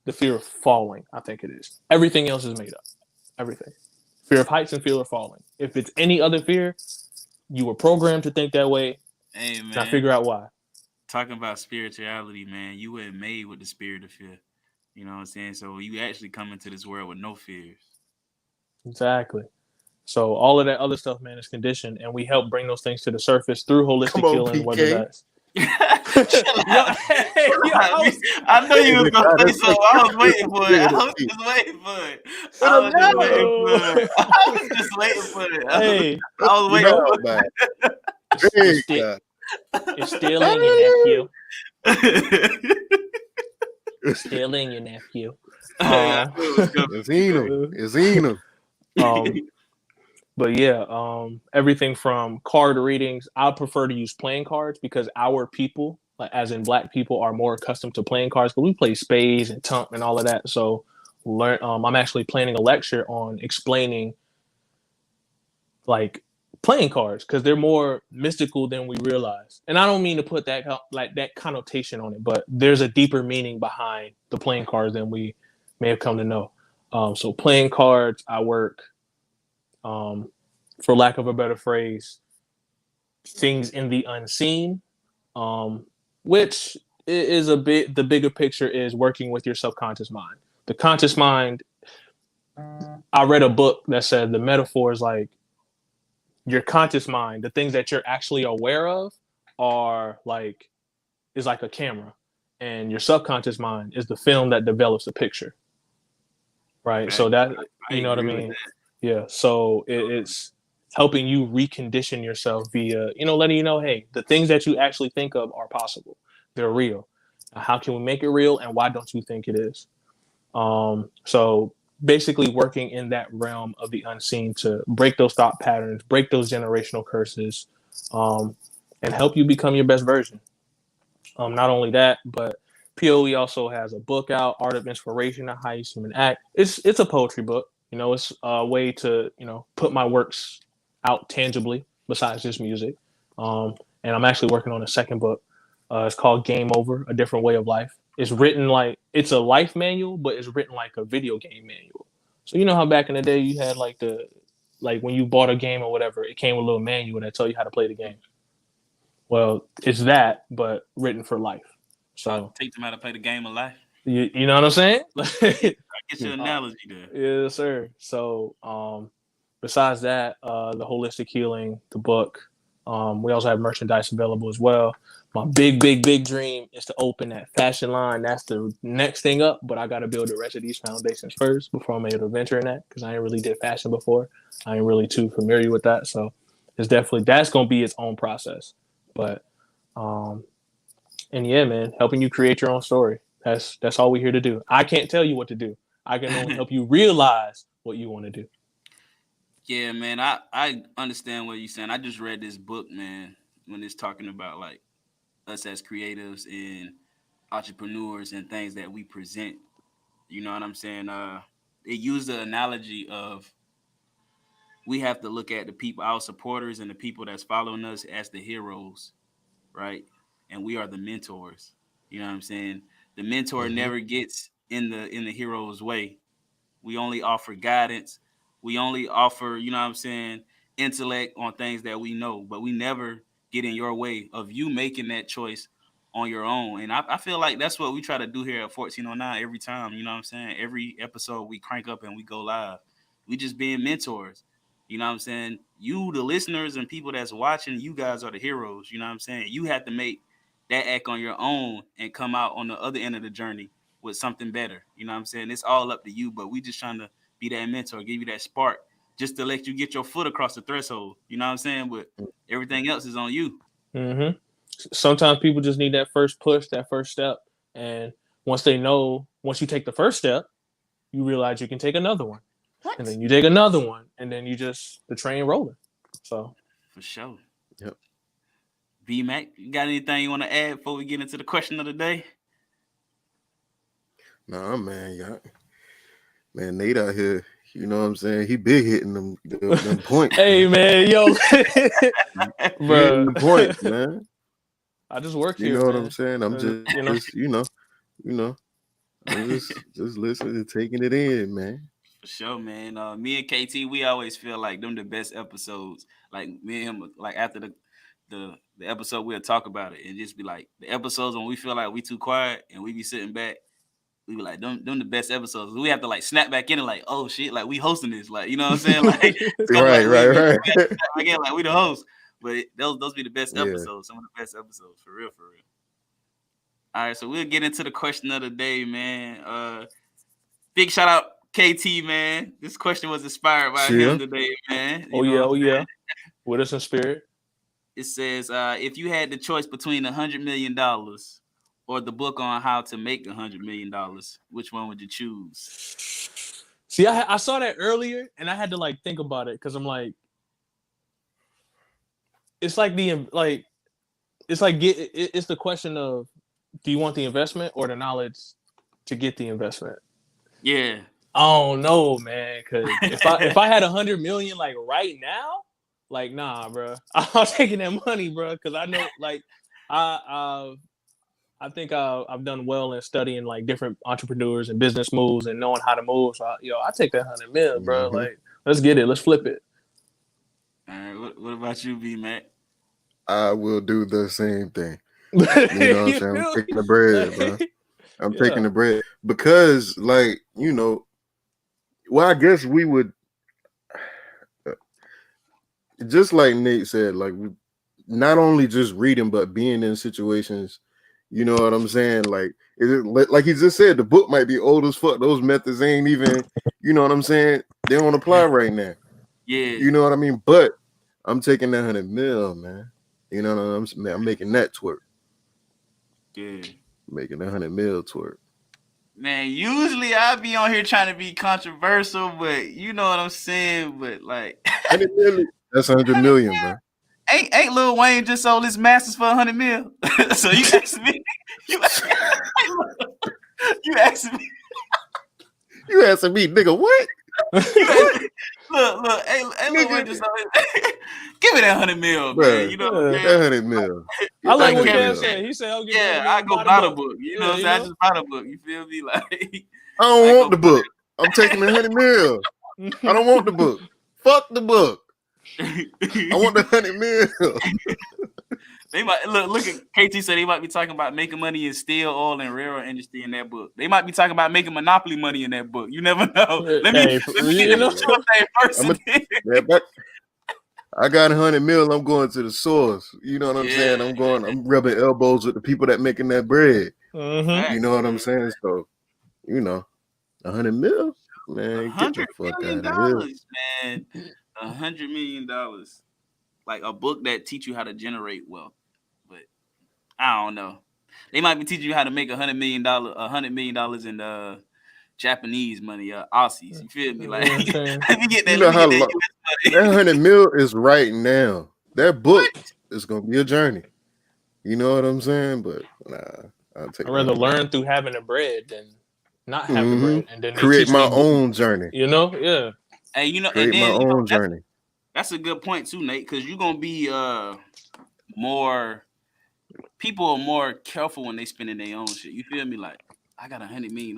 the fear of falling. I think it is. Everything else is made up. Everything. Fear of heights and fear of falling. If it's any other fear, you were programmed to think that way.
Hey, man.
Now figure out why.
Talking about spirituality, man, you weren't made with the spirit of fear. You know what I'm saying? So you actually come into this world with no fears.
Exactly. So all of that other stuff, man, is conditioned, and we help bring those things to the surface through holistic healing, whether that's...
I know you was going to say something. I was waiting for it. I was just waiting for it.
Hey,
I was waiting for it.
It's still in you, nephew. Still in you, nephew.
It's Eno.
But yeah, everything from card readings. I prefer to use playing cards because our people, like as in Black people, are more accustomed to playing cards because we play spades and tump and all of that. So I'm actually planning a lecture on explaining like playing cards because they're more mystical than we realize. And I don't mean to put that like that connotation on it, but there's a deeper meaning behind the playing cards than we may have come to know. So playing cards, I work, for lack of a better phrase, things in the unseen, which is a bit, the bigger picture is working with your subconscious mind. The conscious mind, I read a book that said the metaphor is like your conscious mind, the things that you're actually aware of is like a camera, and your subconscious mind is the film that develops a picture. Right.
Okay.
So that,
I
you know what I
agree with
mean?
that.
Yeah. So it's helping you recondition yourself via, letting you know, hey, the things that you actually think of are possible. They're real. How can we make it real? And why don't you think it is? So basically working in that realm of the unseen to break those thought patterns, break those generational curses, and help you become your best version. Not only that, but POE also has a book out, Art of Inspiration, The Highest Human Act. It's a poetry book. It's a way to, put my works out tangibly besides just music. And I'm actually working on a second book. It's called Game Over, A Different Way of Life. It's written like, it's a life manual, but it's written like a video game manual. So you know how back in the day you had like when you bought a game or whatever, it came with a little manual that tell you how to play the game. Well, it's that, but written for life. So
teach them how to play the game of life.
you know what I'm saying?
I get your analogy there.
Yes, sir. So besides that, the holistic healing, the book, we also have merchandise available as well. My big dream is to open that fashion line. That's the next thing up, but I got to build the rest of these foundations first before I'm able to venture in that, because I ain't really did fashion before. I ain't really too familiar with that. So it's definitely, that's going to be its own process. But, and yeah, man, helping you create your own story. That's all we're here to do. I can't tell you what to do. I can only help you realize what you want to do.
Yeah, man, I understand what you're saying. I just read this book, man, when it's talking about like us as creatives and entrepreneurs and things that we present. You know what I'm saying? It used the analogy of we have to look at the people, our supporters and the people that's following us as the heroes, right? And we are the mentors. You know what I'm saying? The mentor never gets in the hero's way. We only offer guidance. We only offer, you know what I'm saying, intellect on things that we know, but we never get in your way of you making that choice on your own. And I feel like that's what we try to do here at 1409 every time. You know what I'm saying? Every episode we crank up and we go live. We just being mentors. You know what I'm saying? You, the listeners and people that's watching, you guys are the heroes. You know what I'm saying? You have to make that act on your own and come out on the other end of the journey with something better. You know what I'm saying? It's all up to you, but we just trying to be that mentor, give you that spark just to let you get your foot across the threshold. You know what I'm saying? But everything else is on you.
Mm-hmm. Sometimes people just need that first push, that first step. And once you take the first step, you realize you can take another one. What? And then you take another one, and then the train rolling. So
for sure.
Yep.
B Mac, you got anything you want to add before we get into the question of the day?
Nah, man, man, Nate out here, you know what I'm saying? He big hitting them points.
Hey, man, yo,
bro, the points, man.
I just work here.
You know
man.
what I'm saying? I'm just I'm just listening and taking it in, man.
For sure, man. Me and KT, we always feel like them the best episodes. Like me and him, like after the episode, we'll talk about it and just be like the episodes when we feel like we too quiet and we be sitting back. We be like, them the best episodes. We have to like snap back in and like, oh shit, like we hosting this, like you know what I'm saying, like
right.
Again, like we the host, but those be the best episodes, some of the best episodes for real. All right, so we'll get into the question of the day, man. Big shout out KT, man. This question was inspired by him today, man.
Oh yeah, with us in spirit.
It says, if you had the choice between $100 million or the book on how to make $100 million, which one would you choose?
See, I saw that earlier, and I had to like think about it because I'm like, it's the question of, do you want the investment or the knowledge to get the investment?
Yeah.
I don't know, man. Because if I had $100 million like right now, like, nah, bro. I'm taking that money, bro, because I know, like, I think I've done well in studying like different entrepreneurs and business moves and knowing how to move. So, I take that 100 mil, bro.
Mhm.
Like, let's get it. Let's flip it.
All right, what about you, B Mac?
I will do the same thing.
You
You know what I'm
feel
saying? I'm
me?
taking the bread, bro. I'm
Yeah.
taking the bread because, like, well, I guess we would, just like Nate said, like, not only just reading, but being in situations. You know what I'm saying? Like, like he just said, the book might be old as fuck. Those methods ain't even, you know what I'm saying? They don't apply right now.
Yeah,
You know what I mean? But I'm taking that 100 mil, man. You know what I'm saying? I'm making that twerk.
yeah.
Making that 100 mil twerk.
Man, usually I be on here trying to be controversial, but you know what I'm saying. But like,
100 million. That's 100 million, bro.
ain't Lil Wayne just sold his masters for 100 mil? So you asked me, you asked me,
You asking me, nigga, what?
you asked me, look, hey Lil Wayne
Nigga,
just sold his, give me that 100 mil,
bro,
man. You know what I'm
Yeah.
get that 100 mil.
I like
Get
what
that
Kevin
Kev
100
said.
said. He said, "I'll get
Yeah,
that 100
I
mil,
go
buy
buy
the
the
book."
book. You
Yeah,
know what I'm saying? I just buy the book. You feel me? Like,
I don't
I
want
go
the book. I'm taking the 100 mil. I don't want the book. Fuck the book. I want the 100 mil.
They might look at KT said they might be talking about making money in steel, oil, and railroad industry in that book. They might be talking about making monopoly money in that book. You never know. Let me
Hey,
get
you know,
the short thing first.
Yeah, but I got 100 mil. I'm going to the source. You know what I'm saying? I'm rubbing elbows with the people that making that bread.
Mhm.
You know what I'm saying? So, 100 mil, man, get the
$100
fuck
million,
out of here.
man. $100 million. Like a book that teach you how to generate wealth. But I don't know. They might be teaching you how to make $100 million in Japanese money, Aussies. You feel me? Like,
You know what I'm saying?
let me get
You
that.
know
Let me
how
get that
long
US
that
money.
100 mil is right now. That book is gonna be a journey. You know what I'm saying? But nah, I'll take
I'd
that
rather
100 mil.
learn through having the bread than not have the bread. And then they
Create
teach
my
me,
own journey.
yeah.
Hey, and
Create my
then
own journey.
that's a good point too, Nate, because you're gonna be more people are more careful when they spending their own shit. You feel me? Like, I got $100 million.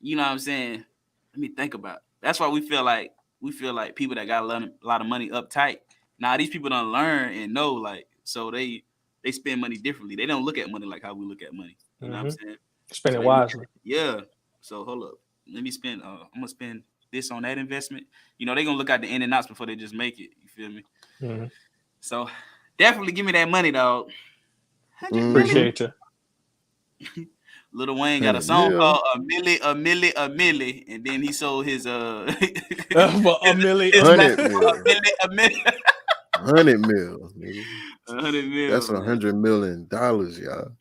You know what I'm saying? Let me think about it. That's why we feel like people that got a lot of money uptight. Now these people don't learn and know, like, so they spend money differently. They don't look at money like how we look at money. You know what I'm saying?
Spend
So
it
they look at
wisely.
yeah. So hold up. Let me spend I'm gonna spend this on that investment. You know, they're gonna look at the in and outs before they just make it. You feel me?
Mm-hmm.
So definitely give me that money, dog. 100 million.
Appreciate you.
Lil Wayne got a
100
song
mil.
called a milli, and then he sold his
For a million,
his
100
master for
mil.
a milli.
100 mil, nigga.
100 mil.
That's
Man.
$100 million, y'all.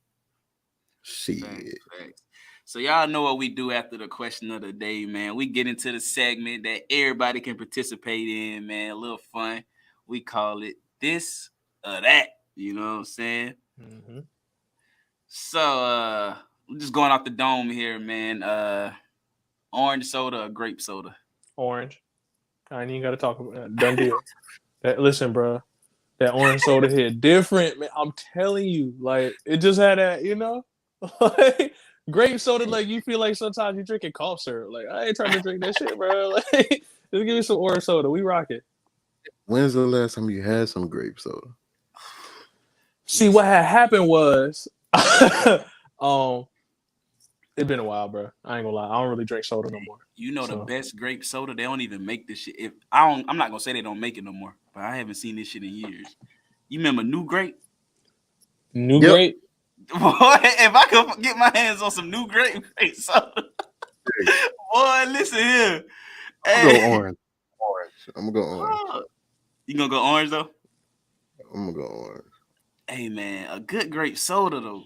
Shit.
Facts. So y'all know what we do after the question of the day, man. We get into the segment that everybody can participate in, man. A little fun. We call it this or that. You know what I'm saying?
Mm-hmm.
So we're just going off the dome here, man. Orange soda or grape soda?
Orange. I ain't even got to talk about that. Done deal. Listen, bro. That orange soda hit different, man. I'm telling you, like it just had that, like grape soda. Like you feel like sometimes you're drinking cough syrup. Like I ain't trying to drink that shit, bro. Like just give me some orange soda. We rock it.
When's the last time you had some grape soda?
See what had happened was, it's been a while, bro. I ain't gonna lie. I don't really drink soda no more.
You know the best grape soda? They don't even make this shit. I'm not gonna say they don't make it no more, but I haven't seen this shit in years. You remember New Grape?
New grape?
Boy, if I could get my hands on some New Grape soda, boy, listen here.
I'm gonna go orange. I'm gonna go orange.
You gonna go orange though?
I'm gonna go orange.
Hey man, a good grape soda though.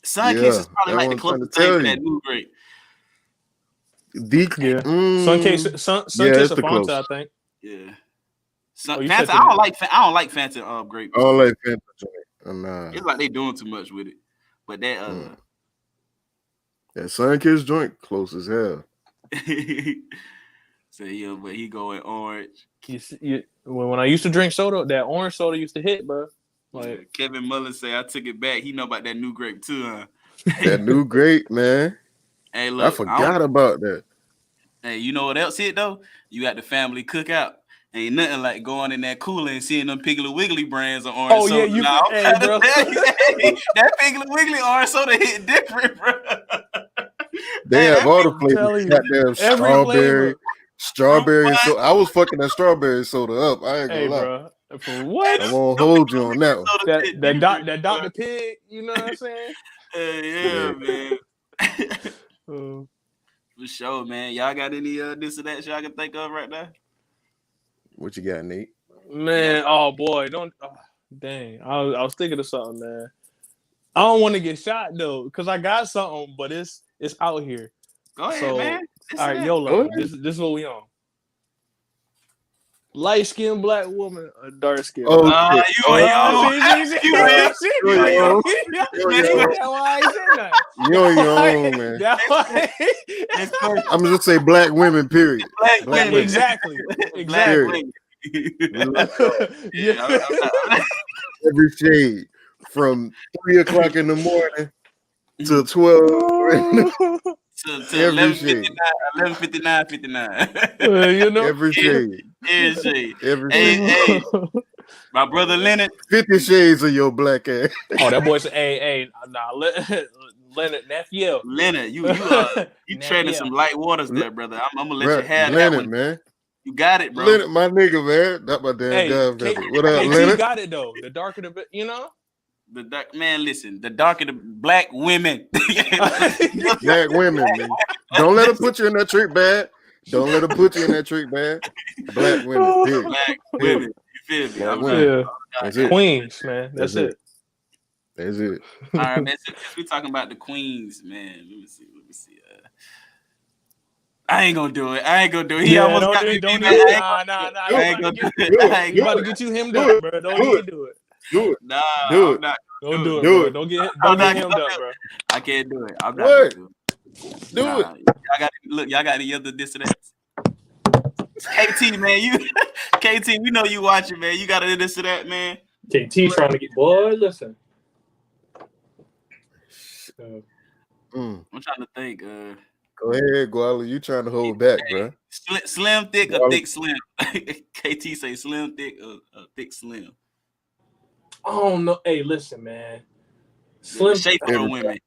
Sunkiss is probably like the closest thing to that New Grape.
Sunkiss or Fanta,
close.
I think.
Yeah.
Fanta,
I don't like Fanta grape.
I don't like Fanta. Nah.
It's like they doing too much with it. But that
that Sunkiss joint close as hell.
Say yeah, but he going orange.
When I used to drink soda, that orange soda used to hit, bro. Like
Kevin Mullen say, I took it back. He know about that new grape too, huh?
That new grape, man.
Hey,
I
look,
forgot about that.
Hey, you know what else hit though? You got the family cookout. Ain't nothing like going in that cooler and seeing them Piggly Wiggly brands on orange soda.
yeah,
Now,
hey, bro.
That Piggly Wiggly orange soda hit different, bro.
They have all the flavors. Goddamn strawberry. So I was fucking that strawberry soda up. I ain't gonna lie.
Bro, for what?
I won't hold you on that one.
That Dr. Pig, you know what I'm saying?
Yeah, man.
For
sure, man. Y'all got any this or that y'all can think of right now?
What you got, Nate?
Man, oh boy, dang. I was thinking of something, man. I don't want to get shot though, because I got something, but it's out here.
Go ahead, man.
All right, YOLO. This is what we on. Light-skinned black woman, a dark-skinned.
You
on your own, man. I'm just say black women, period.
Black women.
Exactly.
Black women.
Every shade from 3:00 in the morning to 12.
To 11:59.
You know,
every shade.
Every shade. Hey, my brother Leonard.
50 shades of your black ass.
Oh, that boy said, hey, nah, Leonard, nephew.
Leonard, you treading some light waters there, brother. I'm gonna let you have
Leonard,
that one,
man.
You got it, bro.
Leonard, my nigga, man. Not my damn guy. What up,
KT
Leonard?
got it though. The darker the, you know.
The dark man, listen. The darker the black women.
Black women, man. Don't let her put you in that trick bag. Don't let her put you in that trick bag. Black women, dude.
Black women. You feel me?
Yeah. That's it.
Queens, man. That's it.
That's it.
All right, man. Since we talking about the queens, man. Let me see. I ain't gonna do it. He almost got me.
Don't do
I
it. He about to get you hemmed up, bro. Don't even do it.
Do it.
Nah,
do
I'm not.
Don't do it,
do
bro.
it.
Don't get hemmed up, bro.
I can't do it. I'm not
What?
gonna do it.
Do it.
Y'all got any other dissidents? KT, man, KT, we know you watching, man. You got any this or that, man?
KT trying to get boy. Listen.
I'm trying to think.
Go ahead, Guala. You trying to hold back, bro?
Slim, thick, or thick, slim? KT say slim, thick, or thick, slim.
I don't know. Hey, listen, man. Slim
shape of women.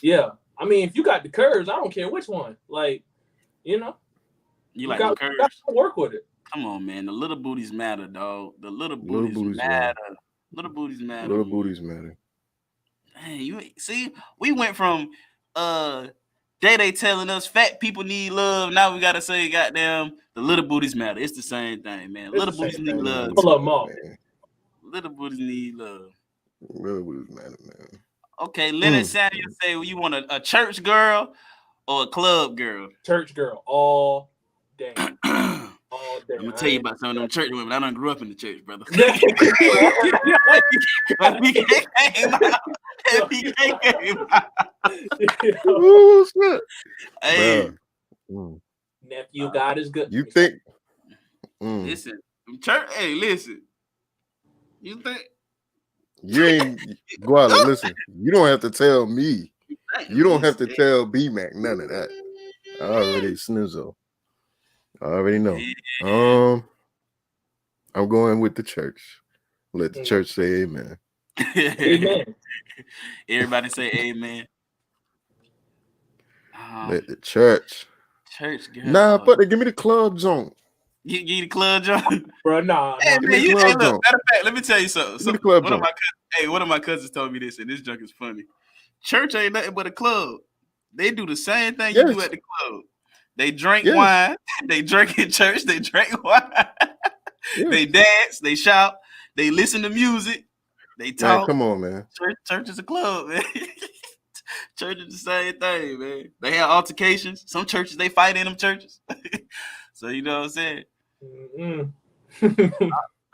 Yeah, I mean, if you got the curves, I don't care which one. Like, you know,
you like the curves.
You got to work with it.
Come on, man. The little booties matter, dog. The little booties matter. Little booties matter.
Little booties matter.
Hey, you see, we went from they telling us fat people need love. Now we gotta say, goddamn, the little booties matter. It's the same thing, man. Little booties need love. Little booties need love.
Little booties matter, man.
Okay, Leonard Samuel say, well, you want a church girl or a club girl?
Church girl all day.
All day. I'm gonna tell you about some of them church women. I done grew up in the church, brother.
Oh, shit.
Hey,
nephew, God is good.
You think?
Listen, church. Hey, listen. You think?
You ain't Guala. Listen, you don't have to tell me. You don't have to tell B-Mac none of that. I already snizzle. I already know. I'm going with the church. Let the church say amen.
Amen.
Everybody say amen.
Let the church.
Girl.
Nah, but they give me the club zone.
Give you the club zone,
bro. Nah.
Hey, man,
look,
matter of fact, let me tell you something. One of my cousins told me this, and this junk is funny. Church ain't nothing but a club. They do the same thing you do at the club. They drink wine. They drink in church. They drink wine. They dance. They shout. They listen to music. They talk.
Man, come on, man.
Church is a club, man. Church is the same thing, man. They have altercations. Some churches, they fight in them churches. So, you know what I'm saying? I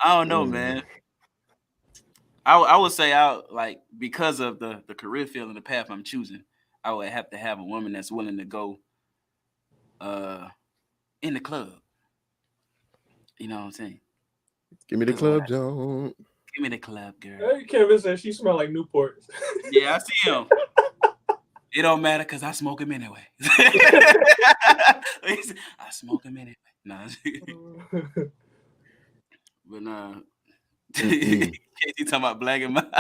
don't know, man. I would say because of the career field and the path I'm choosing, I would have to have a woman that's willing to go in the club. You know what I'm saying?
Give me the club, John.
Give me the club, girl.
Hey, Kevin said she smell like Newport.
Yeah, I see him. It don't matter because I smoke him anyway. I smoke him anyway. Nah. But Casey talking about black and mild.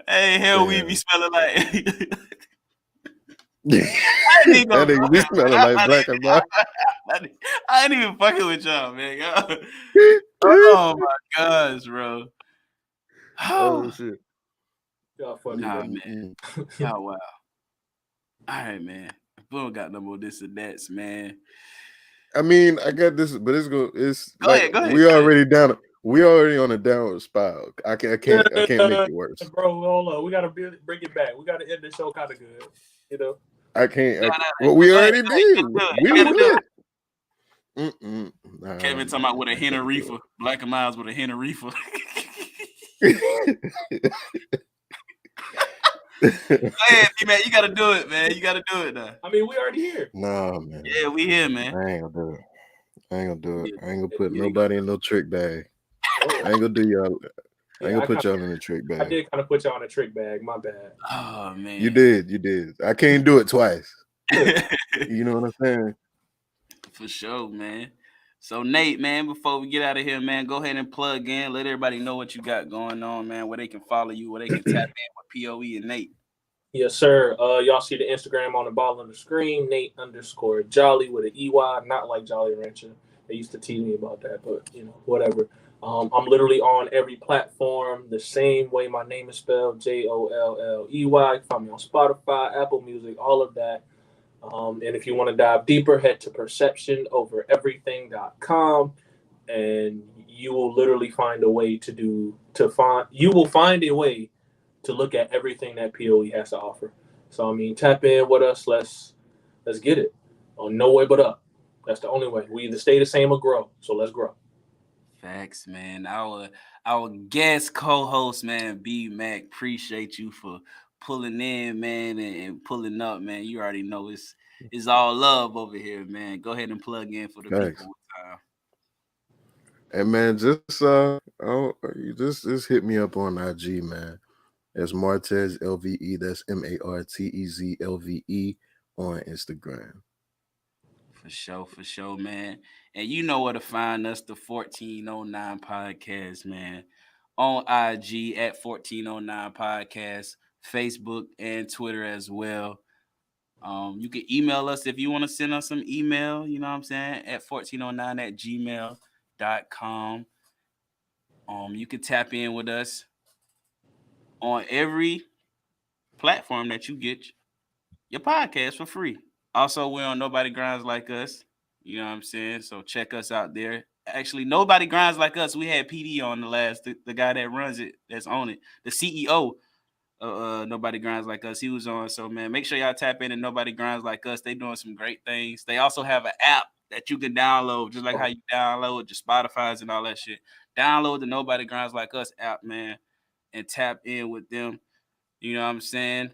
Hey, hell, we be smelling like.
That nigga be smelling like black and mild.
I ain't even fucking with y'all, man. Oh my gosh, bro.
Oh shit.
Y'all funny,
nah,
bro.
man. Y'all wow. All right, man. We don't got no more this or that's, man.
I mean, I got this, but it's
Go
like
ahead,
we already down. We already on a downward spiral. I can't make it worse.
Bro, hold on. We gotta bring it back. We gotta end the show kind of good, you know.
I can't. Well, we already did. We did.
Nah, Kevin talking about with a hint of reefer. Black and Miles with a hint of reefer. Man, you gotta do it, man. You gotta do it now.
I mean, we already here.
Nah, man.
Yeah, we here, man.
I ain't gonna do it. I ain't gonna put nobody in no trick bag. I ain't gonna do y'all. I ain't gonna put y'all in a trick bag.
I did kind of put y'all in a trick bag. My bad.
Oh man.
You did. I can't do it twice. You know what I'm saying?
For sure, man. So Nate, man, before we get out of here, man, go ahead and plug in. Let everybody know what you got going on, man. Where they can follow you, where they can tap in with POE and Nate.
Yes, sir. Y'all see the Instagram on the bottom of the screen, Nate_Jolley with an EY, not like Jolly Rancher. They used to tease me about that, but whatever. I'm literally on every platform the same way my name is spelled, Jolley. You can find me on Spotify, Apple Music, all of that. And if you want to dive deeper, head to perceptionovereverything.com, and you will literally find a way to look at everything that POE has to offer. So I mean, tap in with us. Let's get it. No way but up. That's the only way. We either stay the same or grow. So let's grow.
Facts, man. Our guest co-host, man, B Mack. Appreciate you for pulling in, man, and pulling up, man. You already know it's all love over here, man. Go ahead and plug in for the people one time.
And man, just hit me up on IG, man. It's Martez LVE. That's MartezLVE on Instagram.
For sure, man. And you know where to find us, the 1409 Podcast, man. On IG at 1409 Podcast, Facebook and Twitter as well. You can email us if you want to send us some email, you know what I'm saying, at 1409@gmail.com. You can tap in with us on every platform that you get your podcast for free. Also, we're on Nobody Grinds Like Us. You know what I'm saying? So check us out there. Actually, Nobody Grinds Like Us. We had PD on the guy that runs it, that's on it, the CEO. Nobody Grinds Like Us. He was on. So man, make sure y'all tap in and Nobody Grinds Like Us. They doing some great things. They also have an app that you can download, just like how you download your Spotify's and all that shit. Download the Nobody Grinds Like Us app, man, and tap in with them. You know what I'm saying?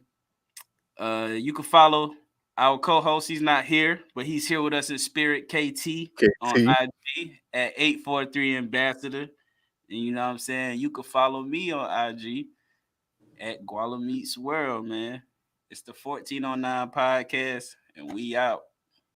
You can follow our co-host. He's not here, but he's here with us in spirit, KT. On IG at 843 Ambassador. And you know what I'm saying? You can follow me on IG at GualaMeetsWorld, man. It's the 1409 Podcast, and we out.